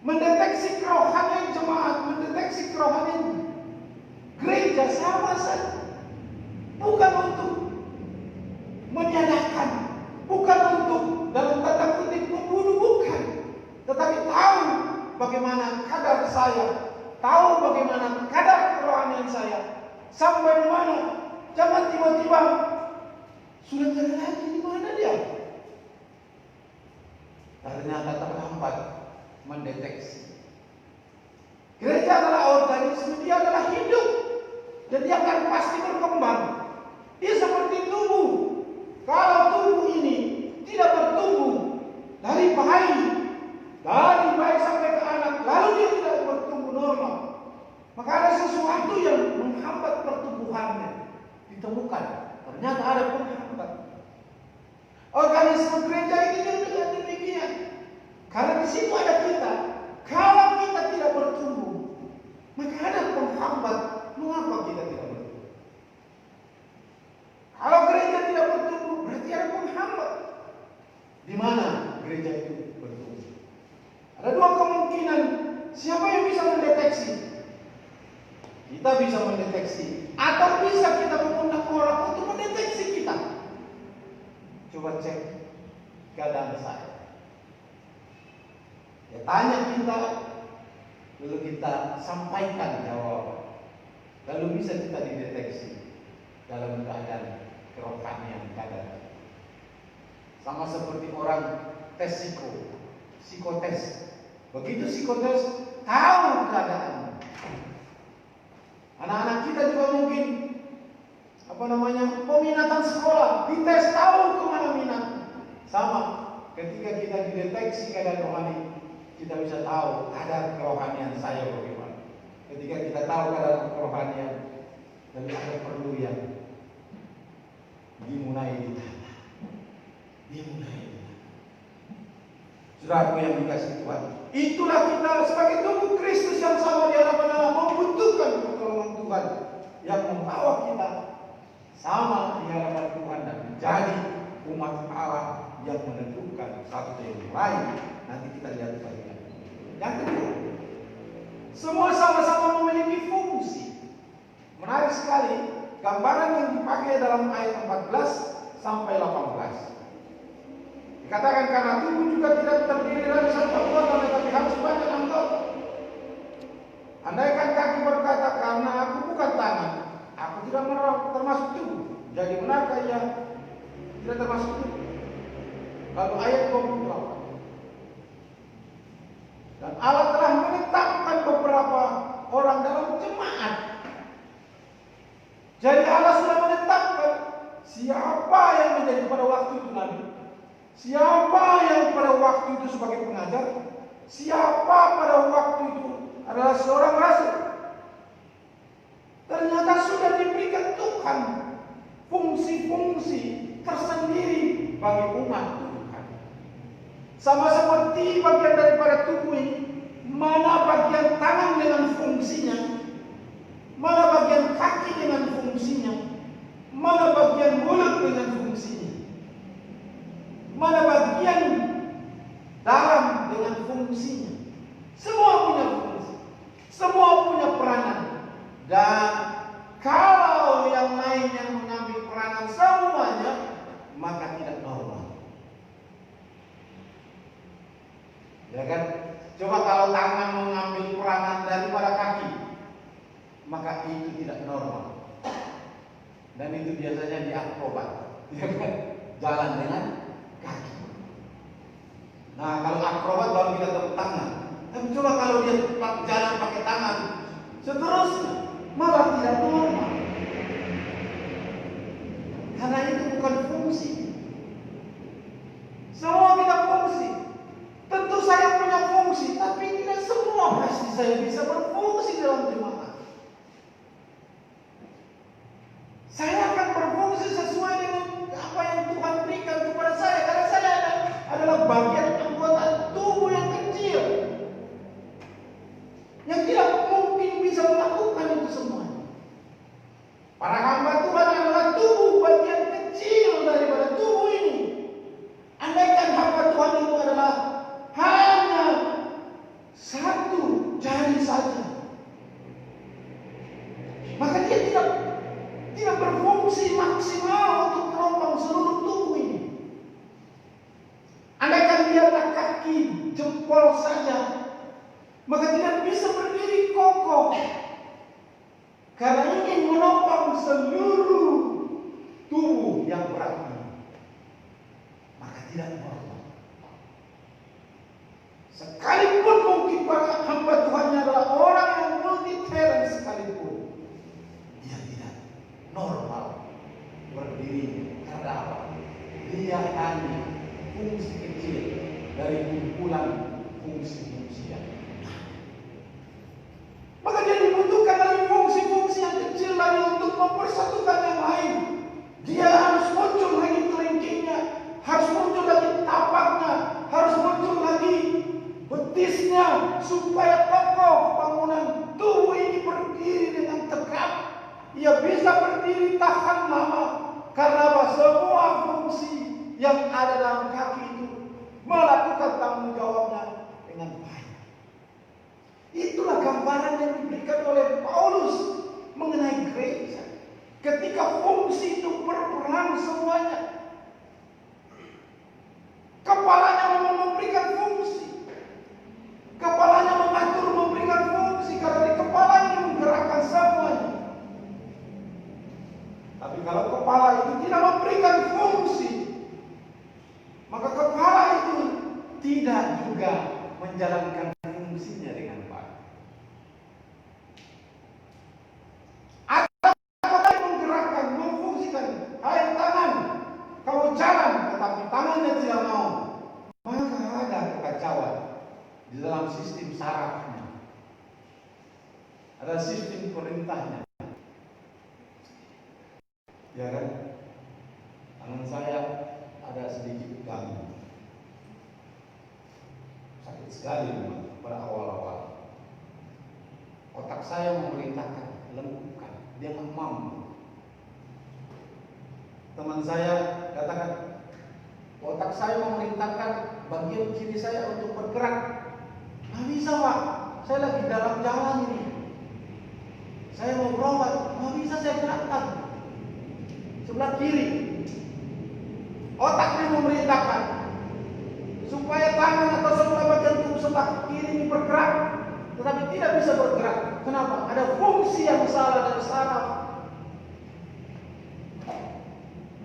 Mendeteksi kerohanian jemaat, mendeteksi kerohanian gereja sama saja. Bukan untuk menyalahkan, bukan untuk dalam tanda kutip membunuh, bukan. Tetapi tahu bagaimana kadar saya, tahu bagaimana kadar kerohanian saya, sampai di mana. Jangan tiba-tiba Sudah tidak ada lagi, di mana dia? Ternyata terhambat mendeteksi. Gereja adalah organisme, dia adalah hidup. Dan dia akan pasti berkembang. Dia seperti tubuh. Kalau tubuh ini tidak bertumbuh dari bayi sampai ke anak, lalu dia tidak bertumbuh normal, maka ada sesuatu yang menghambat pertumbuhannya. Ditemukan, ternyata ada penghambat. Organisme gereja ini juga demikian. Karena di situ ada kita. Kalau kita tidak bertumbuh, maka ada penghambat. Mengapa kita tidak bertumbuh? Kalau gereja tidak bertumbuh, berarti ada penghambat. Di mana gereja itu bertumbuh? Ada dua kemungkinan. Siapa yang bisa mendeteksi? Kita bisa mendeteksi, atau bisa kita mengundang orang untuk mendeteksi kita. Coba cek keadaan saya. Ya, tanya kita, lalu kita sampaikan jawaban. Lalu bisa kita dideteksi dalam keadaan kerohanian kadang. Sama seperti orang tes psikotes. Begitu psikotes, tahu keadaan. Anak-anak kita juga mungkin peminatan sekolah, dites tahu kemana minat. Sama, ketika kita dideteksi keadaan rohani, kita bisa tahu ada kerohanian saya bagaimana. Ketika kita tahu keadaan kerohanian, dan ada perlu yang dimulai ditata. Saudaraku yang dikasihi Tuhan, itulah kita sebagai tubuh Kristus yang sama di hadapan Allah, membutuhkan pertolongan Tuhan yang membawa kita sama di hadapan Tuhan dan menjadi umat Allah yang menentukan satu yang lain. Nanti kita lihat bagian yang kedua. Semua sama-sama memiliki fungsi. Menarik sekali gambaran yang dipakai dalam ayat 14 sampai 18. Dikatakan karena tubuh juga tidak terdiri dari satu anggota, tetapi harus banyak anggota. Andaikan kaki berkata, karena aku bukan tangan, aku tidak termasuk tubuh, jadi benarkah ia tidak termasuk tubuh? Lalu ayat 28. Dan Allah telah menetapkan beberapa orang dalam jemaat. Jadi Allah sudah menetapkan siapa yang menjadi pada waktu itu nabi, siapa yang pada waktu itu sebagai pengajar, siapa pada waktu itu adalah seorang rasul. Ternyata sudah diberikan Tuhan fungsi-fungsi tersendiri bagi umat Tuhan. Sama seperti bagian daripada tubuh ini, mana bagian tangan dengan fungsinya, mana bagian kaki dengan fungsinya, mana bagian mulut dengan fungsinya, mana bagian dalam dengan fungsinya. Semua punya fungsi, semua punya peranan. Dan kalau yang lain yang mengambil peranan semuanya, maka tidak normal. Ya kan? Coba kalau tangan mengambil peranan daripada kaki, maka itu tidak normal. Dan itu biasanya di akrobat, ya kan? Jalan dengan kaki. Nah, kalau akrobat baru kita tepuk tangan. Tapi coba kalau dia jalan pakai tangan, seterusnya malah tidak normal. Karena itu bukan fungsi. Semua kita fungsi. Tentu saya punya fungsi, tapi tidak semua pasti saya bisa berfungsi dalam jemaat. Saya akan berfungsi sesuai dengan apa yang Tuhan berikan kepada saya, karena saya adalah bagian anggota tubuh yang kecil, yang tidak mungkin bisa melakukan itu semua. Para hamba Tuhan adalah tubuh bagian kecil daripada tubuh ini. Andaikan hamba Tuhan itu adalah hanya satu jari saja, maka dia tidak berfungsi maksimal untuk menopang seluruh tubuh ini. Andaikan dia adalah kaki jempol saja, maka tidak bisa berdiri kokoh, karena ingin menopang seluruh tubuh yang berat ini. tidak normal. Sekalipun mungkin para hamba Tuhannya adalah orang yang multi talent sekalipun, dia tidak normal berdiri. Karena apa? Dia hanya fungsi kecil dari kumpulan fungsi-fungsi yang maka dia dibutuhkan lagi fungsi-fungsi yang kecil lagi untuk mempersatukan yang lain. Dia harus muncul lagi kelingkingnya, harus muncul lagi tapaknya, harus muncul lagi betisnya, supaya kokoh bangunan tubuh ini berdiri dengan tegak. Ia bisa berdiri tahan lama karena apa? Semua fungsi yang ada dalam kaki itu melakukan tanggung jawabnya dengan baik. Itulah gambaran yang diberikan oleh Paulus mengenai gereja. Ketika fungsi itu berperan semuanya, kepalanya memang memberikan fungsi, kepalanya mengatur memberikan fungsi, karena di kepalanya menggerakkan semuanya. Tapi kalau kepala itu tidak memberikan fungsi, maka kepala itu tidak juga menjalankan fungsinya dengan baik. Ada kepala yang menggerakkan, memfungsikan. Hai tangan, kamu jalan, tetapi tangannya tidak mau. Maka ada kekacauan di dalam sistem sarafnya. Ada sistem perintahnya. Ya kan? Tangan saya ada sedikit ganggu. Sakit sekali memang pada awal-awal. Otak saya memerintahkan, lengkupkan. Dia nggak mampu. Teman saya katakan, otak saya memerintahkan bagian kiri saya untuk bergerak. Nggak bisa Pak, saya lagi dalam jalan ini. Saya mau berobat, nggak bisa saya gerakkan. Sebelah kiri. Otaknya memerintahkan supaya tangan atau sebelah bagian tubuh sebelah kiri ini bergerak, tetapi tidak bisa bergerak. Kenapa? Ada fungsi yang salah dari saraf.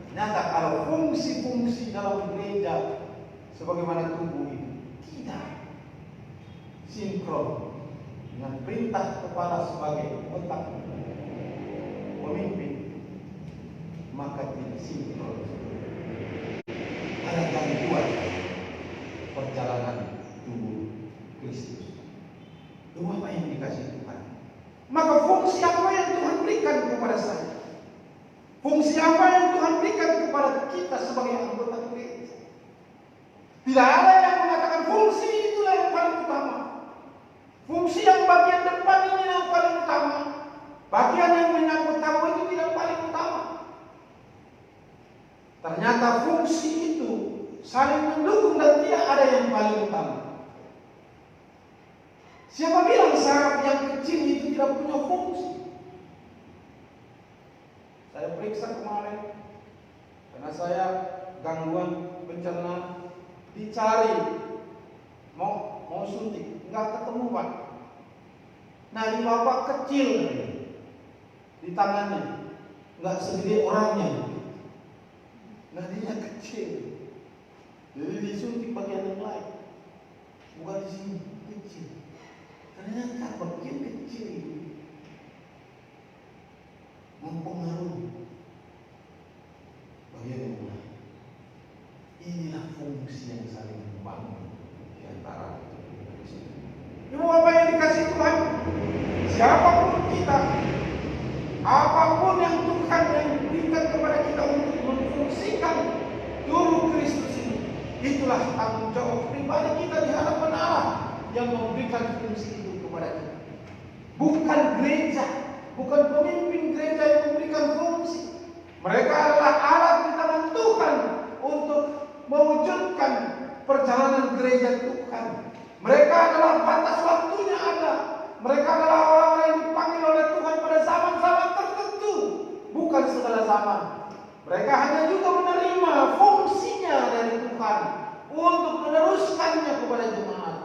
Ternyata kalau fungsi-fungsi dalam gereja sebagaimana tubuh ini tidak sinkron dengan perintah kepala sebagai otak pemimpin, maka tidak sinkron. Ada gangguan perjalanan tubuh Kristus. Itu apa yang dikasih Tuhan? Maka fungsi apa yang Tuhan berikan kepada saya? Fungsi apa yang Tuhan berikan kepada kita sebagai anggota gereja? Tidak ada yang mengatakan fungsi itulah yang paling utama. Fungsi yang bagian depan ini yang paling utama. Bagian yang menyangkut tamu itu tidak paling utama. Ternyata fungsi itu saling mendukung dan tidak ada yang paling utama. Siapa bilang saraf yang kecil itu tidak punya fungsi? Saya periksa kemarin karena saya gangguan pencernaan, dicari mau suntik, nggak ketemu Pak. Nah di bapak kecil di tangannya, nggak segede orangnya. Nadinya kecil, jadi disuntik bagian yang lain, bukan di sini kecil. Ternyata bagian kecil itu mempengaruhi bagian yang lain. Inilah fungsi yang saling membangun di antara kita. Ibu apa yang dikasih Tuhan? Siapapun kita, apapun yang Tuhan yang berikan kepada kita untuk memfungsikan tubuh Kristus ini, itulah tanggung jawab pribadi kita di hadapan Allah yang memberikan fungsi itu kepada kita. Bukan gereja, bukan pemimpin gereja yang memberikan fungsi. Mereka adalah alat di tangan Tuhan untuk mewujudkan perjalanan gereja Tuhan. Mereka adalah batas waktunya ada. Mereka adalah orang-orang yang dipanggil oleh Tuhan pada zaman-zaman tertentu, bukan segala zaman. Mereka hanya juga menerima fungsinya dari Tuhan untuk meneruskannya kepada jemaat.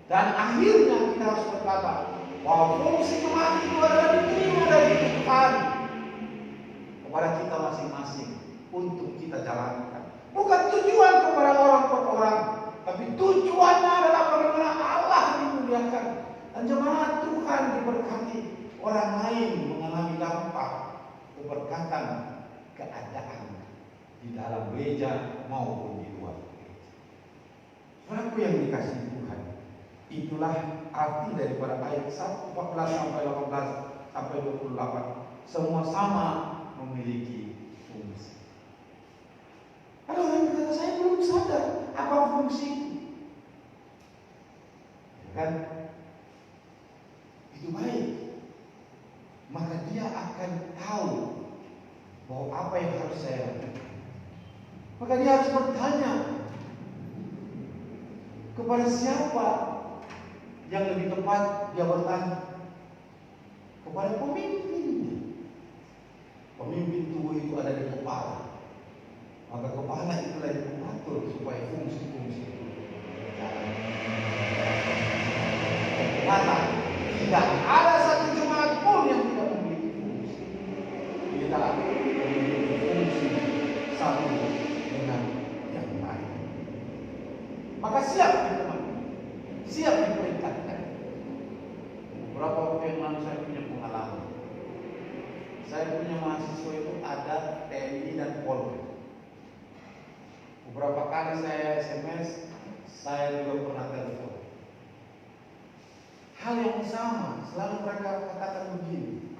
Dan akhirnya kita harus berkata bahwa fungsi jemaat itu adalah diterima dari Tuhan kepada kita masing-masing untuk kita jalankan. Bukan tujuan kepada orang per orang, tapi tujuannya adalah bagaimana Allah dimuliakan dan jemaat Tuhan diberkati, orang lain mengalami dampak keberkatan keadaan di dalam gereja maupun di luar gereja. Saudaraku yang dikasihi Tuhan, itulah arti daripada ayat 14 sampai 18 sampai 28. Semua sama memiliki fungsi. Ada orang yang berkata, saya belum sadar apa fungsi itu. Kan? Itu baik. Maka dia akan tahu bahwa apa yang harus saya lakukan. Maka dia harus bertanya kepada siapa yang lebih tepat dia bertanya. Kepada pemimpinnya. Pemimpin tubuh itu ada di kepala. Maka kepala itulah yang mengatur supaya fungsi-fungsi itu berjalan. Ternyata tidak ada satu jemaat pun yang tidak memiliki fungsi. Kita memiliki fungsi satu dengan yang lain. Maka siap teman, siap diperintahkan. Beberapa waktu yang lalu saya punya pengalaman. Saya punya mahasiswa itu ada TNI dan Polri. Beberapa kali saya SMS, saya juga pernah telepon. Hal yang sama, selalu mereka katakan begini.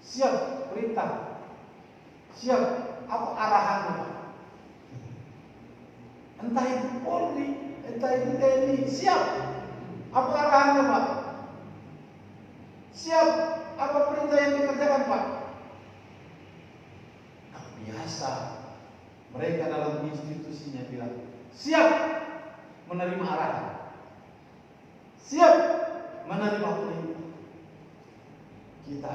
Siap perintah. Siap apa arahannya, Pak? Entah itu Polri, entah itu TNI, siap. Apa arahannya, Pak? Siap apa perintah yang dikerjakan, Pak? Nah, biasa mereka dalam institusinya bilang siap menerima arahan, siap menerima perintah. Kita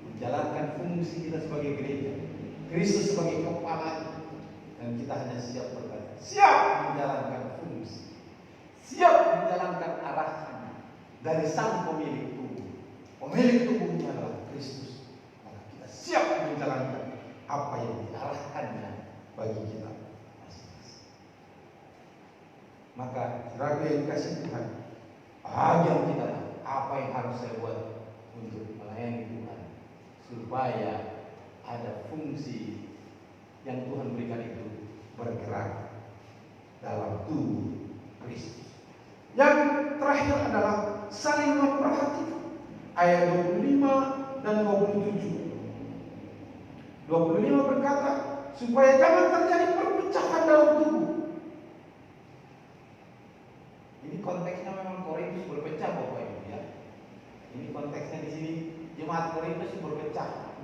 menjalankan fungsi kita sebagai gereja, Kristus sebagai kepala, dan kita hanya siap berkata, siap menjalankan fungsi, siap menjalankan arahan dari sang pemilik tubuh. Pemilik tubuhnya adalah Kristus. Maka kita siap menjalankan apa yang diarahkannya bagi kita masing-masing. Maka saudara yang dikasih Tuhan, ajar kita apa yang harus saya buat untuk melayani Tuhan, supaya ada fungsi yang Tuhan berikan itu bergerak dalam tubuh Kristus. Yang terakhir adalah saling memperhatikan. Ayat 25 dan 27. 25 berkata, supaya jangan terjadi perpecahan dalam tubuh. Ini konteksnya memang Korintus berpecah Bapak Ibu ya. Ini konteksnya di sini jemaat Korintus berpecah.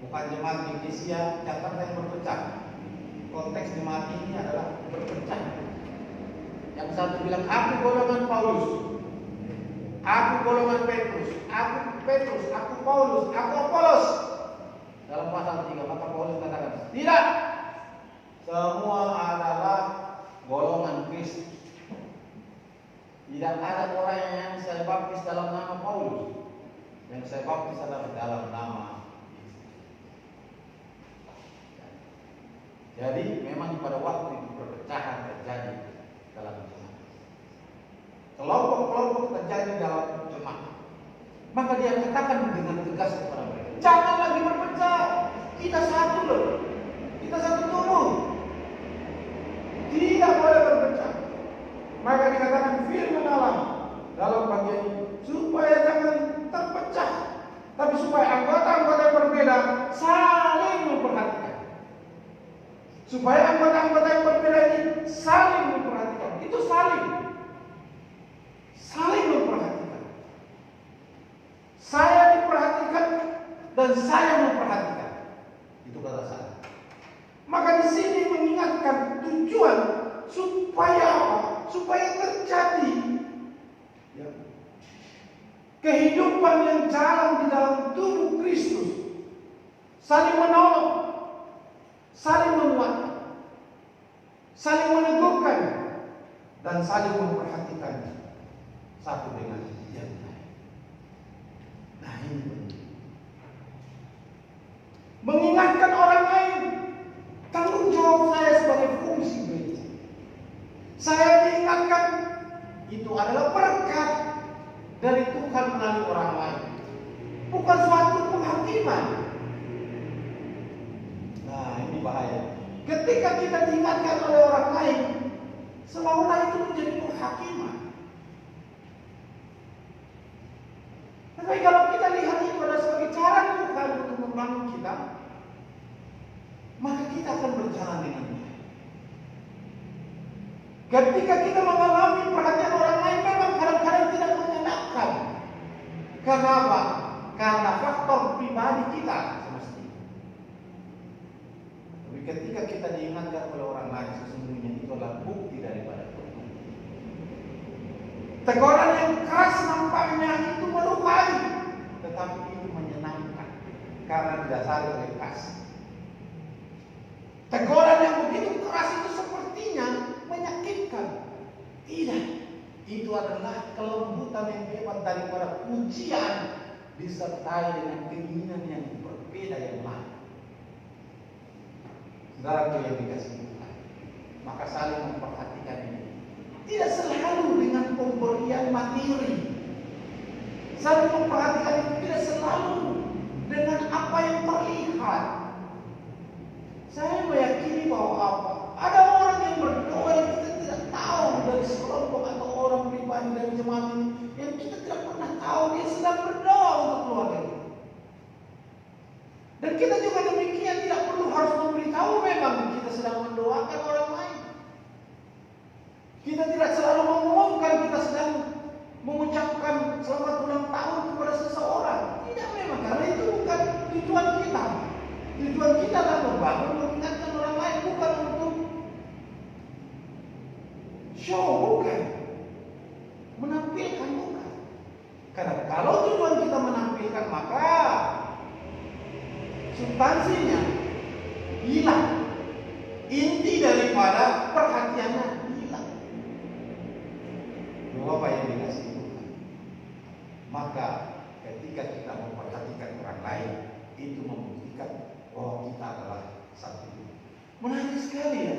Bukan jemaat di Asia Jakarta yang berpecah. Konteks jemaat ini adalah berpecah. Yang satu bilang aku golongan Paulus, aku golongan Petrus, aku Paulus, aku Apolos. Dalam pasal 3 maka Paulus katakan, tidak, semua adalah golongan Kristus. Tidak ada orang yang saya baptis dalam nama Paulus. Yang saya baptis adalah dalam nama Yesus. Jadi memang pada waktu itu perpecahan terjadi dalam jemaat. Kelompok-kelompok terjadi dalam jemaat. Maka dia katakan dengan tegas kepada mereka, jangan lagi berpecah. Kita satu loh. Kita satu tubuh. Tidak boleh berpecah. Maka dikatakan firman Allah dalam bagian ini, supaya jangan terpecah, tapi supaya anggota-anggota yang berbeda saling memperhatikan. Supaya anggota-anggota yang berbeda ini saling memperhatikan. Itu saling memperhatikan. Saya diperhatikan dan saya memperhatikan. Itu kata saya. Maka di sini mengingatkan tujuan supaya apa? Supaya terjadi ya, kehidupan yang jalan di dalam tubuh Kristus, saling menolong, saling menguatkan, saling meneguhkan, dan saling memperhatikan satu dengan yang lain. Nah ini penting. Mengingatkan orang lain tanggung jawab saya sebagai fungsi gereja. adalah berkat dari Tuhan melalui orang lain, bukan suatu penghakiman. Nah, ini bahaya. Ketika kita diingatkan oleh orang lain, seolah-olah itu menjadi penghakiman. Tapi kalau kita lihat itu adalah sebagai cara Tuhan untuk membangun kita, maka kita akan berjalan dengan baik. Ketika kita mengalami perhatian orang lain, memang kadang-kadang tidak menyenangkan. Karena apa? Karena faktor pribadi kita semestinya. Tapi ketika kita diingatkan oleh orang lain, sesungguhnya itu adalah bukti daripada Tuhan. Teguran yang keras nampaknya itu melukai, tetapi itu menyenangkan karena didasari oleh kasih. Teguran yang begitu keras itu sepertinya menyakitkan. Tidak, itu adalah kelembutan yang hebat daripada pujian disertai dengan keinginan yang berbeda yang lain. Saudara yang dikasihi Tuhan, maka saling memperhatikan ini. Tidak selalu dengan pemberian materi. Saling memperhatikan itu tidak selalu dengan apa yang terlihat. Saya meyakini bahwa ada orang yang berdoa yang kita tidak tahu dari sekelompok atau orang pribadi dari jemaat ini yang kita tidak pernah tahu dia sedang berdoa untuk keluarga kita. Dan kita juga demikian tidak perlu harus memberitahu memang kita sedang mendoakan orang lain. Kita tidak selalu mengumumkan kita sedang mengucapkan selamat ulang tahun kepada seseorang. Tidak memang, karena itu bukan tujuan kita. Tujuan kita adalah membangun, mengingatkan orang lain, bukan untuk show, bukan. Menampilkan, bukan. Karena kalau tujuan kita menampilkan, maka substansinya hilang. Inti daripada perhatiannya hilang. Bapak yang dikasihi Tuhan, maka ketika kita memperhatikan orang lain, itu membuktikan bahwa kita adalah satu. Menarik sekali ya.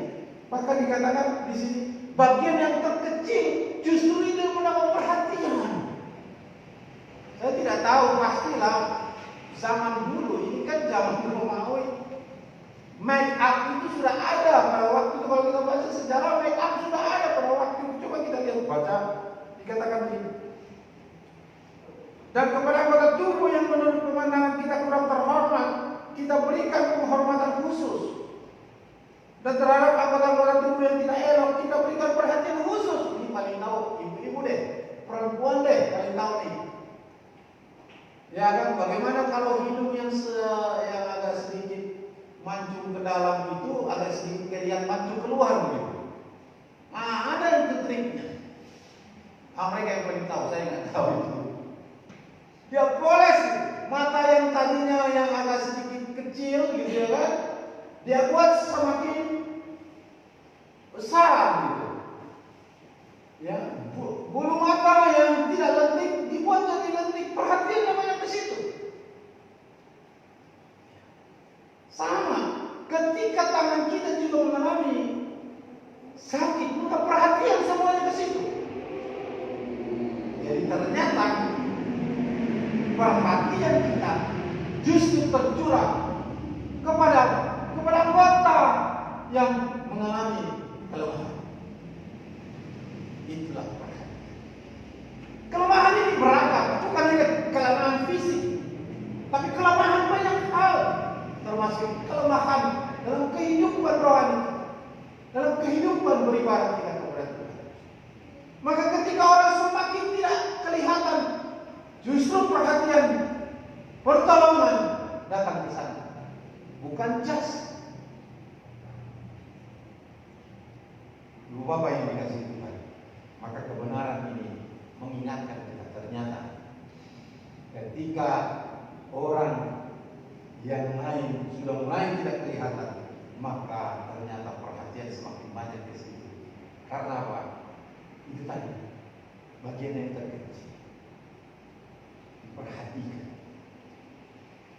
Bahkan dikatakan di sini bagian yang terkecil justru itu yang mendapat perhatian. Saya tidak tahu pastilah zaman dulu, ini kan zaman Romawi. Make up itu sudah ada pada waktu itu. Kalau kita baca sejarah, make up sudah ada pada waktu itu. Coba kita lihat baca, dikatakan begini. Dan kepada anggota tubuh yang menurut pemandangan kita kurang terhormat, kita berikan penghormatan khusus. Dan terhadap anggota-anggota tubuh yang tidak elok, kita berikan perhatian khusus. Ini paling tahu, ibu-ibu deh, perempuan deh, paling tahu nih. Ya kan, bagaimana kalau hidung yang agak sedikit mancung ke dalam itu, agak sedikit kelihatan mancung keluar begitu. Nah, ada itu triknya. Mereka yang paling tahu, saya nggak tahu itu. Dia poles mata yang tadinya yang agak sedikit kecil gitu ya kan, dia buat semakin besar gitu. Ya, bulu mata yang tidak lentik dibuat jadi lentik. Perhatian namanya ke situ. Sama, ketika tangan kita juga mengalami sakit, maka perhatian semuanya ke situ. Jadi ternyata perhatian kita justru tercurah kepada anggota yang mengalami kelemahan. Itulah perhatian. Kelemahan ini beragam, bukan hanya kelemahan fisik, tapi kelemahan banyak hal, termasuk kelemahan dalam kehidupan rohani, dalam kehidupan beribadah kita kepada Tuhan. Maka ketika orang semakin tidak kelihatan, justru perhatian, pertolongan datang ke sana, bukan jas. Ibu Bapak yang dikasihi Tuhan, maka kebenaran ini mengingatkan kita ternyata ketika orang yang lain sudah mulai tidak kelihatan, maka ternyata perhatian semakin banyak di situ. Karena apa? Itu tadi bagian yang terkecil diperhatikan.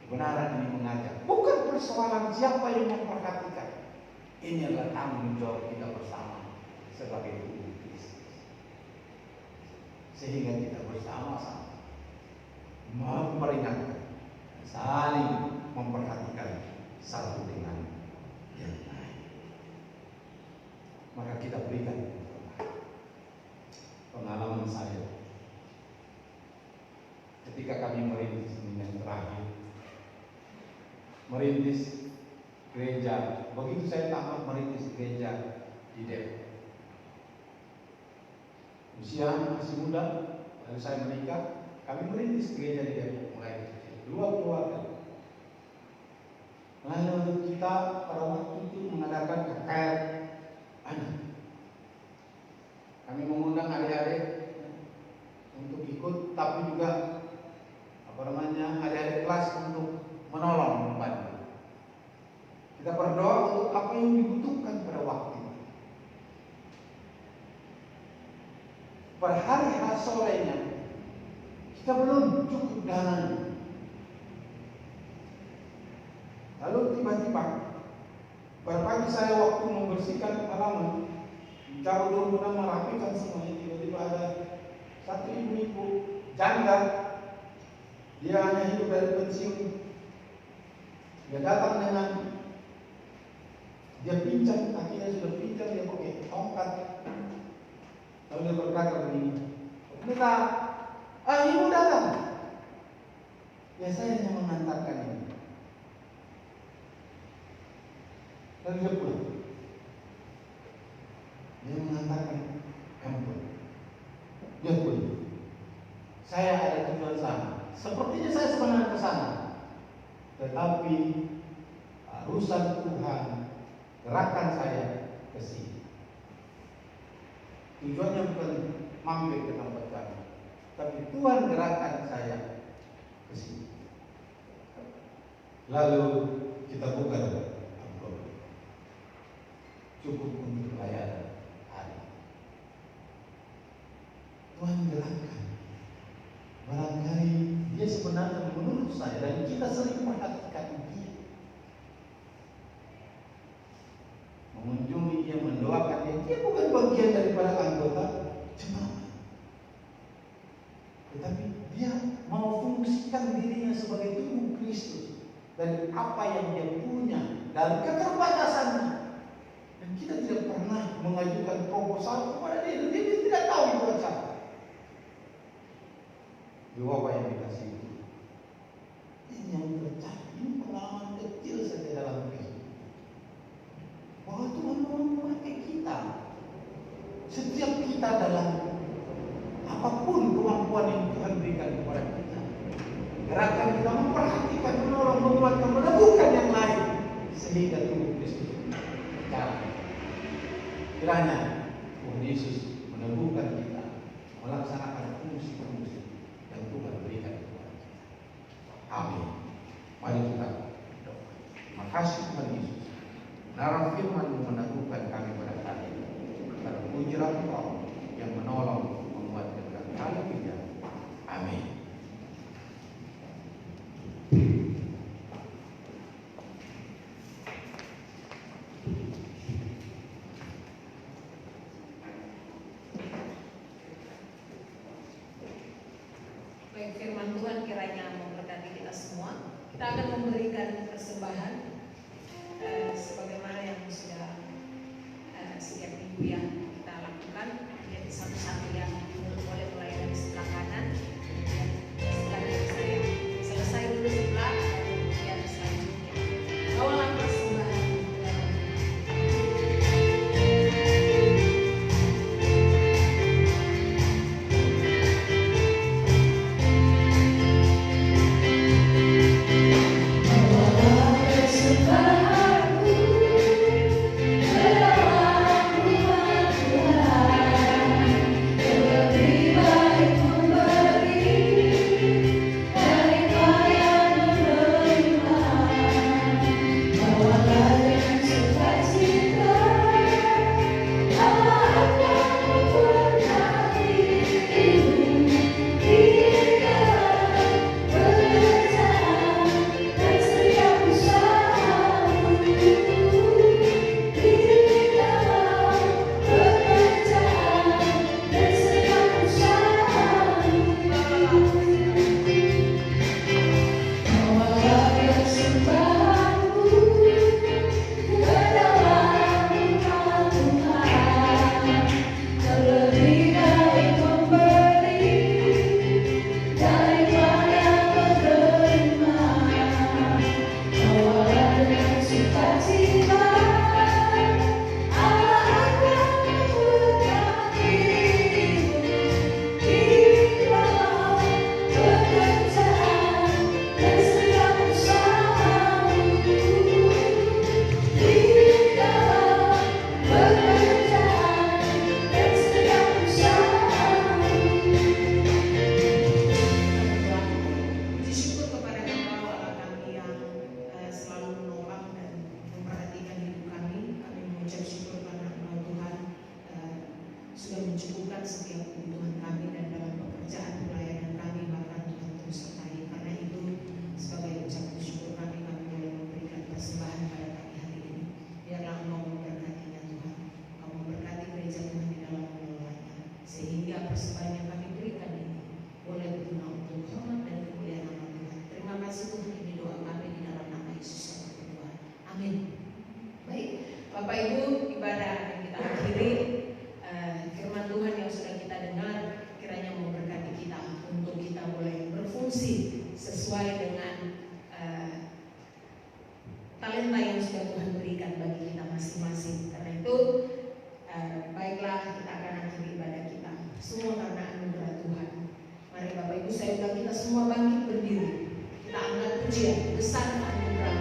Kebenaran ini mengajak, bukan persoalan siapa yang memperhatikan. Ini adalah tanggung jawab kita bersama sebagai tubuh Kristus. sehingga kita bersama-sama memperingatkan, saling memperhatikan satu dengan yang lain. Maka kita berikan pengalaman saya ketika kami merintis ini yang terakhir, merintis gereja. Begitu saya tamat merintis gereja di Depok, usia masih muda, lalu saya menikah. Kami merintis gereja di Depok mulai kecil, 2 keluarga. Lalu kita pada waktu itu mengadakan KKR anak. Kami mengundang adik-adik untuk ikut, tapi juga adik-adik kelas untuk menolong, membantu. Kita berdoa untuk apa yang dibutuhkan pada waktu itu. Pada hari sorenya kita belum cukup dana. Lalu tiba-tiba pada pagi saya waktu membersihkan halaman, mencoba dulu merapikan semuanya, tiba-tiba ada satu ibu-ibu janda. Dia hanya hidup dari pensiun. Dia datang dengan, dia pincang, kakinya sudah pincang, dia pakai tongkat. Lalu dia berkata begini, "Kita, ibu datang." Ya, saya hanya mengantarkan ini. Lalu dia pulang. Dia mengantarkan kamu pulang. Dia pulang. Saya ada tujuan sana. Sepertinya saya sebenarnya ke sana, tetapi urusan Tuhan gerakan saya ke sini. Tujuannya bukan mampir ke tempat kami, tapi Tuhan gerakan saya ke sini. Lalu kita buka amplop, cukup untuk layanan hari. Tuhan gerakan. Barangkali dia sebenarnya menurut saya, dan kita sering perhatikan dia, mengunjungi dia, mendoakan dia. Dia bukan bagian daripada anggota jemaat, tetapi dia mau fungsikan dirinya sebagai tubuh Kristus dari apa yang dia punya, dari keterbatasannya. Dan kita tidak pernah mengajukan proposal kepada dia. Dia tidak tahu itu apa. Dua yang dikasih itu. Ini yang terjadi. Ini pengalaman kecil saja dalam kehidupan. Bahwa Tuhan mau memakai kita. Setiap kita dalam apapun kemampuan yang Tuhan berikan kepada kita. Gerakan kita memperhatikan, menolong, menguatkan, meneguhkan yang lain, sehingga tubuh Kristus berjalan. Kiranya Tuhan Yesus meneguhkan kita melaksanakan fungsi-fungsi yang Tuhan berikan kepada kita. Amin. Mari kita berdoa. Terima kasih Tuhan Yesus. Dalam firman-Mu meneguhkan kami pada hari ini. Pada pujilah Engkau yang menolong, menguatkan kami. Haleluya. Amin. Baik, firman Tuhan kiranya memberkati kita semua. Kita akan memberikan persembahan sebagaimana yang sudah setiap minggu yang kita lakukan. Jadi satu-satu yang boleh melayani di sebelah kanan, kemudian sebelah kiri saya selesai dulu sebelah, kemudian selanjutnya bawalah persembahan. Persembahanku dalam Tuhan. setiap kebutuhan kami dan dalam pekerjaan pelayanan kami, bahkan Tuhan terus sertai. Karena itu sebagai ucapan syukur kami boleh memberikan persembahan pada pagi hari ini. Biarlah Engkau memberkatinya Tuhan. Engkau memberkati gereja Tuhan di dalam mengelolanya, sehingga persembahan yang kami berikan ini boleh berguna untuk hormat dan kemuliaan nama Tuhan. Terima kasih Tuhan, ini doa kami di dalam nama Yesus yang berdoa. Amin. Baik, Bapak Ibu, ibadah akan kita akhiri. Firman Tuhan yang sudah kita dengar kiranya memberkati kita untuk kita boleh berfungsi sesuai dengan talenta yang sudah Tuhan berikan bagi kita masing-masing. Karena itu baiklah, kita akan akhiri ibadah kita semua karena anugerah Tuhan. Mari Bapak Ibu, saya undang kita semua bangkit berdiri. Kita angkat pujian besar anugerah.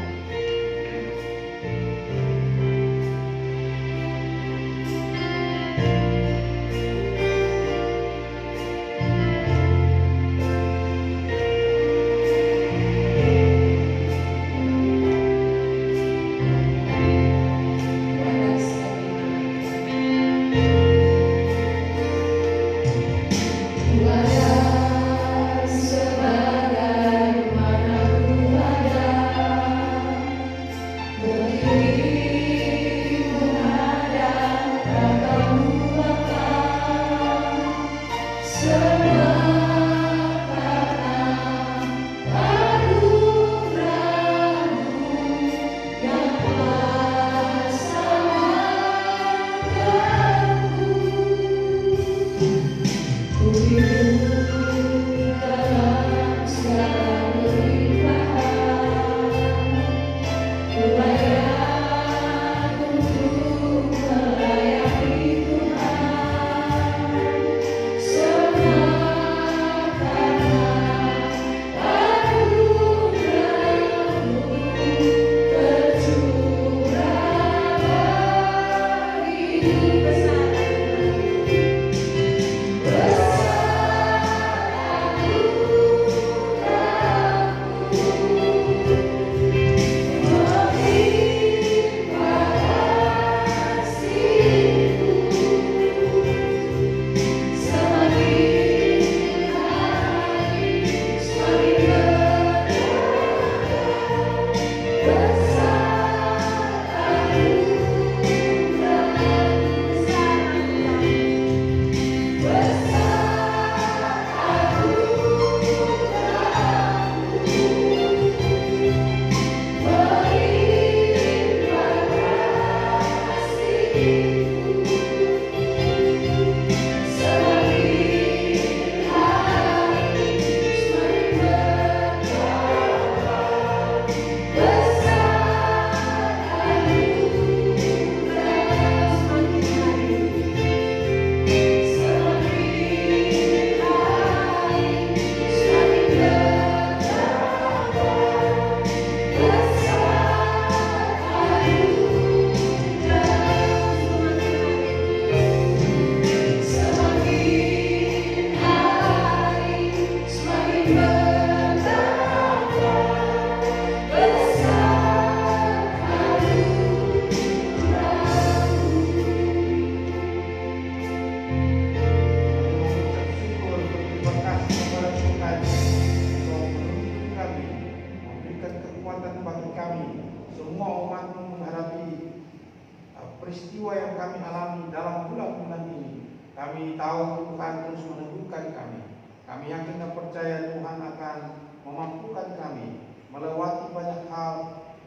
peristiwa yang kami alami dalam bulan-bulan ini. Kami tahu Tuhan terus meneguhkan kami. Kami yakin dan percaya Tuhan akan memampukan kami melewati banyak hal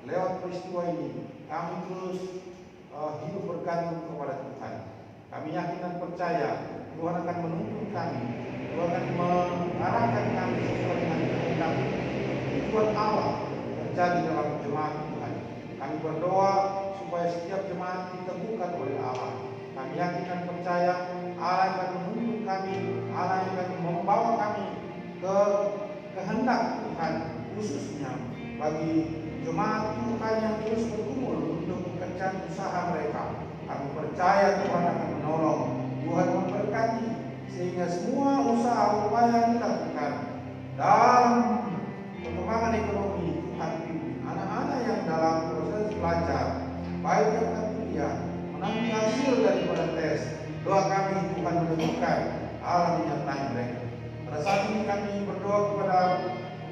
lewat peristiwa ini. Kami terus hidup bergantung kepada Tuhan. Kami yakin dan percaya Tuhan akan menuntun kami. Tuhan akan mengarahkan kami sesuai dengan kehendak tujuan Allah terjadi dalam jemaat Tuhan. Kami berdoa supaya setiap jemaat diteguhkan oleh Allah. Kami yakin dan percaya Allah akan menuntun kami, Allah akan membawa kami ke kehendak Tuhan, khususnya bagi jemaat Tuhan yang terus bergumul untuk pekerjaan usaha mereka. Kami percaya Tuhan akan menolong, Tuhan memberkati, sehingga semua usaha upaya yang dilakukan dalam perkembangan ekonomi Tuhan pimpin. Anak-anak yang dalam proses belajar, baik yang kuliah, menanti hasil daripada tes, doa kami Tuhan mendengar pastikan Allah menyertai mereka. Pada saat ini kami berdoa kepada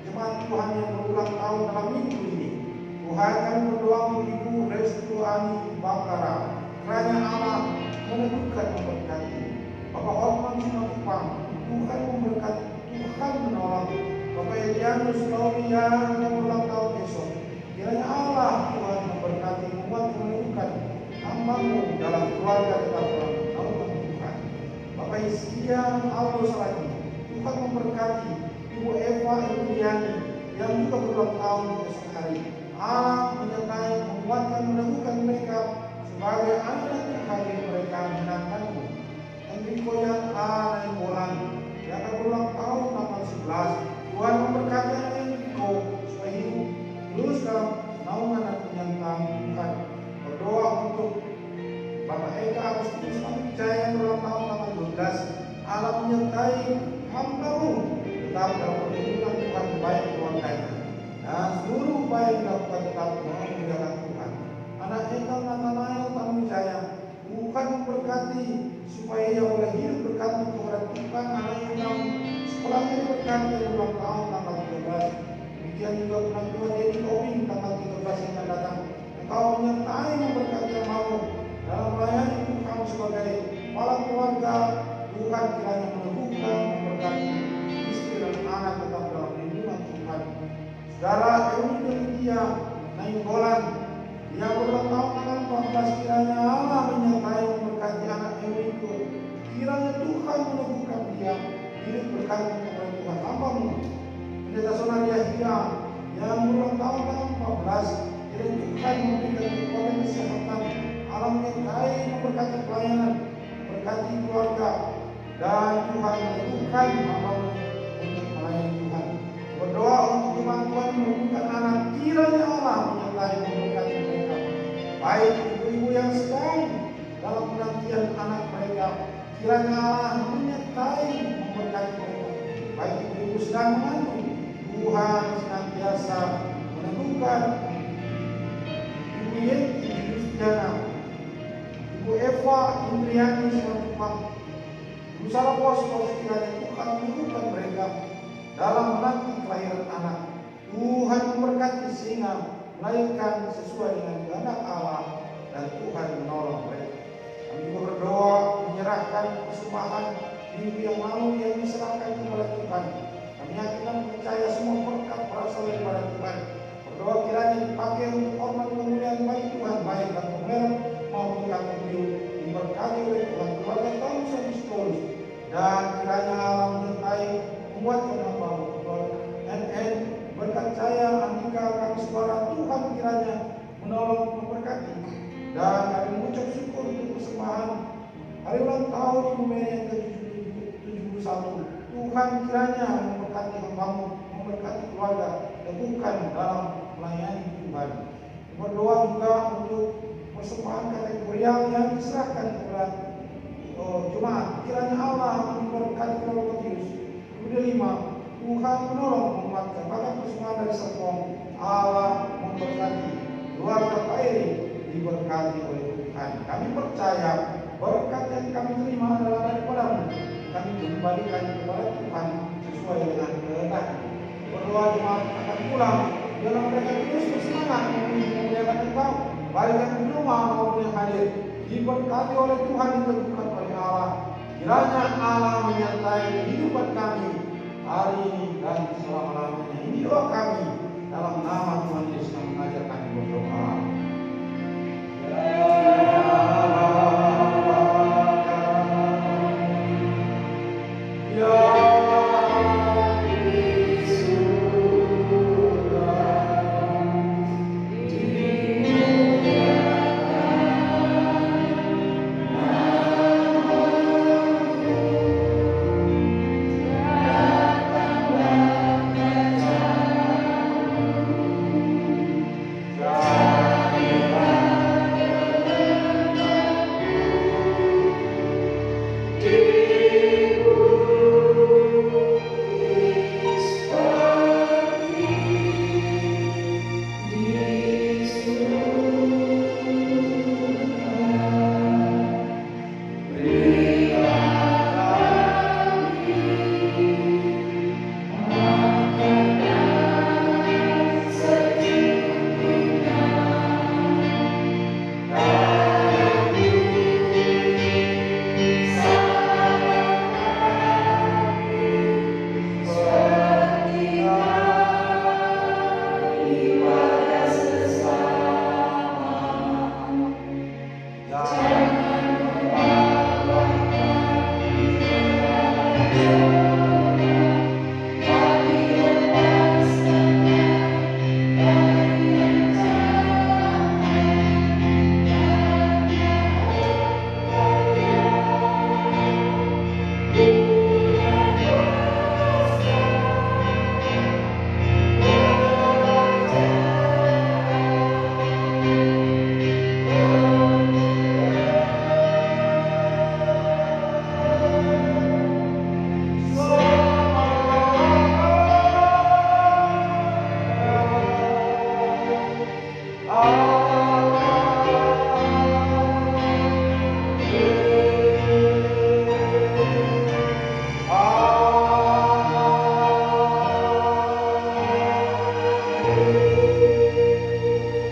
jemaat Tuhan yang berulang tahun dalam minggu ini. Tuhan, kami berdoa untuk Ibu Restu Ani Bakara, kiranya Allah meneguhkan, memberkati. Bapak Otman Simatupang, Tuhan memberkati, Tuhan menolong. Bapak Elianus Lauria yang berulang tahun besok, kiranya Allah Tuhan memberkati, membuat meneguhkan hamba-Mu dalam keluarga tetap dalam naungan Tuhan. Bapak Iskia Aldo Salagi, Tuhan memberkati. Ibu Eva Emiliani yang juga berulang tahun esok hari, Allah menyertai, menguatkan, meneguhkan mereka sebagai anak Tuhan yang mereka menangkanmu. Enrico yang Nainggolan yang akan berulang tahun tanggal 11, Tuhan memberkati Enrico supaya hidup terus dalam naungan dan penyertaan Tuhan. Berdoa untuk Bapak Eka Agustinus Jaya yang berulang tahun tanggal 12, Allah menyertai hamba-Mu tetap dalam perlindungan Tuhan, baik keluarganya dan seluruh upaya yang dilakukan tetap memuliakan Tuhan. Anak Eka Nathanael Tanujaya, Tuhan memberkati supaya ia boleh hidup berkat kepada Tuhan. Anak yang sekolahnya diberkati yang berulang tahun tanggal 13. Demikian juga penantuan Dedi Tobing tanggal 13 yang akan datang. Engkau menyertai, memberkati hamba-Mu dalam melayani Tuhan sebagai kepala keluarga. Tuhan kiranya meneguhkan, memberkati istri dan anak tetap dalam lindungan Tuhan. Saudara Eunike Lydia Nainggolan yang berulang tahun tanggal 14, kiranya Allah menyertai, memberkati anak Eunike. Kiranya Tuhan meneguhkan dia, hidup berkat kepada Tuhan hamba-Mu. Pendeta Sonaria Hia yang berulang tahun tanggal 14, kiranya Tuhan memberikan kekuatan kesehatan, Allah menyertai, memberkati pelayanan, memberkati keluarga, dan Tuhan meneguhkan hamba-Mu untuk melayani Tuhan. Berdoa untuk jemaat Tuhan yang membutuhkan anak, kiranya Allah menyertai, memberkati mereka. Baik ibu-ibu yang sedang dalam penantian anak mereka, kiranya Allah menyertai, memberkati mereka. Baik ibu-ibu sedang mengandung, Tuhan senantiasa meneguhkan Ibu Yenti Yustiana, Ibu Eva Indriani Simatupang, Ibu Sarah Bos, kiranya Tuhan meneguhkan mereka dalam menanti kelahiran anak. Tuhan memberkati sehingga melahirkan sesuai dengan kehendak Allah dan Tuhan menolong mereka. Kami juga berdoa menyerahkan persembahan minggu yang lalu yang diserahkan kepada Tuhan. Kami yakin dan percaya semua berkat berasal daripada Tuhan. Berdoa kiranya dipakai untuk hormat kemuliaan bagi Tuhan, baik kantong merah maupun kantong biru, diberkati oleh Tuhan keluarga Thompson Pistorius, dan kiranya Allah menyertai, membuatkan hamba-Mu NN berkat saya Andika kami suara. Tuhan kiranya menolong, memberkati, dan kami mengucap syukur untuk persembahan hari ulang tahun Ibu Mary yang ke-71. Tuhan kiranya memberkati hamba-Mu, memberkati keluarga, teguhkan dalam melayani Tuhan. Berdoa juga untuk persembahan kategorial yang diserahkan kepada jemaat. Kiranya Allah memberkati keluarga Tius. Kemudian 5, Tuhan menolong, menguatkan. Bahkan persembahan dari Serpong, Allah memberkati keluarga Kairi, diberkati oleh Tuhan. Kami percaya berkat yang kami terima adalah daripada-Mu. Kami kembalikan kepada Tuhan sesuai dengan kehendak. Berdoa jemaat akan pulang, dalam mereka terus bersemangat memuliakan Engkau, baik yang di rumah maupun yang hadir. Diberkati oleh Tuhan, diteguhkan oleh Allah. Kiranya Allah menyertai kehidupan kami hari ini dan selama-lamanya. Ini doa kami dalam nama Tuhan Yesus yang mengajar kami berdoa.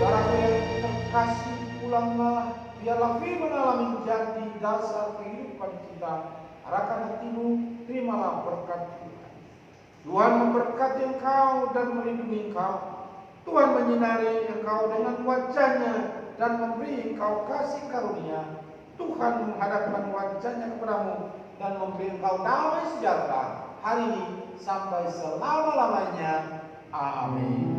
Saudaraku yang terkasih, pulanglah, biarlah firman Allah menjadi dasar kehidupan kita. Arahkan hatimu, terimalah berkat Tuhan. Tuhan memberkati engkau dan melindungi engkau. Tuhan menyinari engkau dengan wajahnya dan memberi engkau kasih karunia. Tuhan menghadapkan wajahnya kepadamu dan memberi engkau damai sejahtera hari ini sampai selama-lamanya. Amin.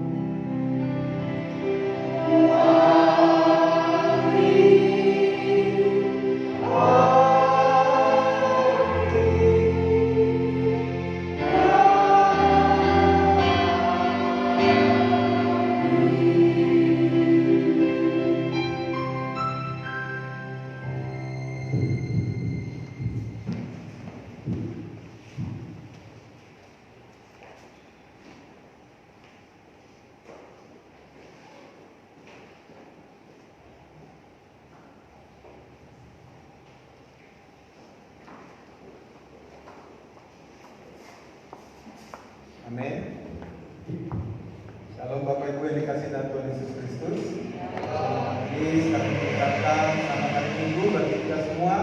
Amin. Shalom Bapak Ibu yang dikasihi dalam Tuhan Yesus Kristus. Ini kami mengucapkan selamat hari Minggu bagi kita semua,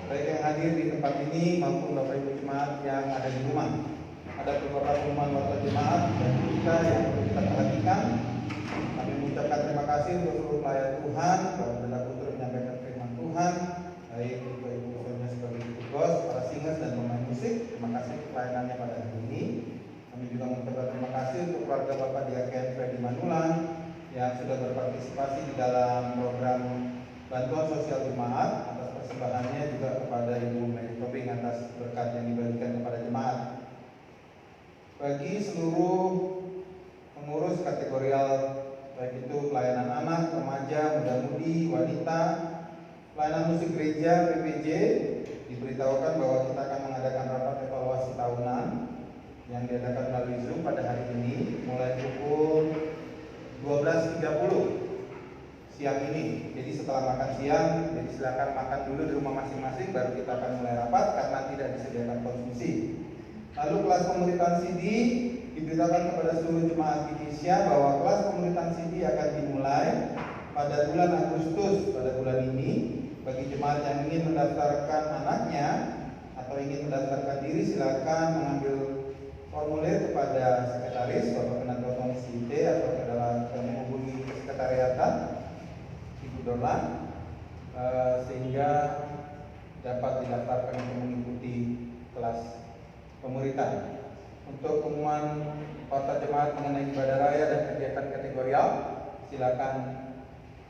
baik yang hadir di tempat ini maupun Bapak Ibu jemaat yang ada di rumah. Ada beberapa pengumuman warta jemaat dan kita yang perlu kita perhatikan. Kami mengucapkan terima kasih untuk seluruh pelayan Tuhan, bahwa Pendeta Putra menyampaikan firman Tuhan, baik Bapak Ibu khususnya sebagai tugas, para singers dan pemain musik. Terima kasih untuk pelayanannya pada hari ini. Kami juga mengucapkan terima kasih untuk keluarga Bapak Diaken Freddy Manulan yang sudah berpartisipasi di dalam program bantuan sosial jemaat, atas persembahannya juga kepada Ibu Mary Tobing atas berkat yang dibagikan kepada jemaat. Bagi seluruh pengurus kategorial, baik itu pelayanan anak, remaja, muda-mudi, wanita, pelayanan musik gereja, PPJ, diberitahukan bahwa kita akan mengadakan rapat evaluasi tahunan yang diadakan melalui Zoom pada hari ini mulai pukul 12.30 siang ini. Jadi setelah makan siang, jadi silakan makan dulu di rumah masing-masing, baru kita akan mulai rapat karena tidak disediakan konsumsi. Lalu kelas pemuritan CD diberitakan kepada seluruh jemaat Indonesia bahwa kelas pemuritan CD akan dimulai pada bulan Agustus pada bulan ini. Bagi jemaat yang ingin mendaftarkan anaknya atau ingin mendaftarkan diri, silakan mengambil formulir kepada sekretaris Bapak Ketua Komisi IT atau menghubungi sekretariatan Ibu Dorlan sehingga dapat didaftarkan untuk mengikuti kelas pemuritan. Untuk pengumuman kota jemaat mengenai ibadah raya dan kegiatan kategorial, silakan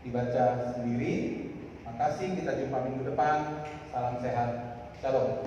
dibaca sendiri. Makasih, kita jumpa minggu depan. Salam sehat. Shalom.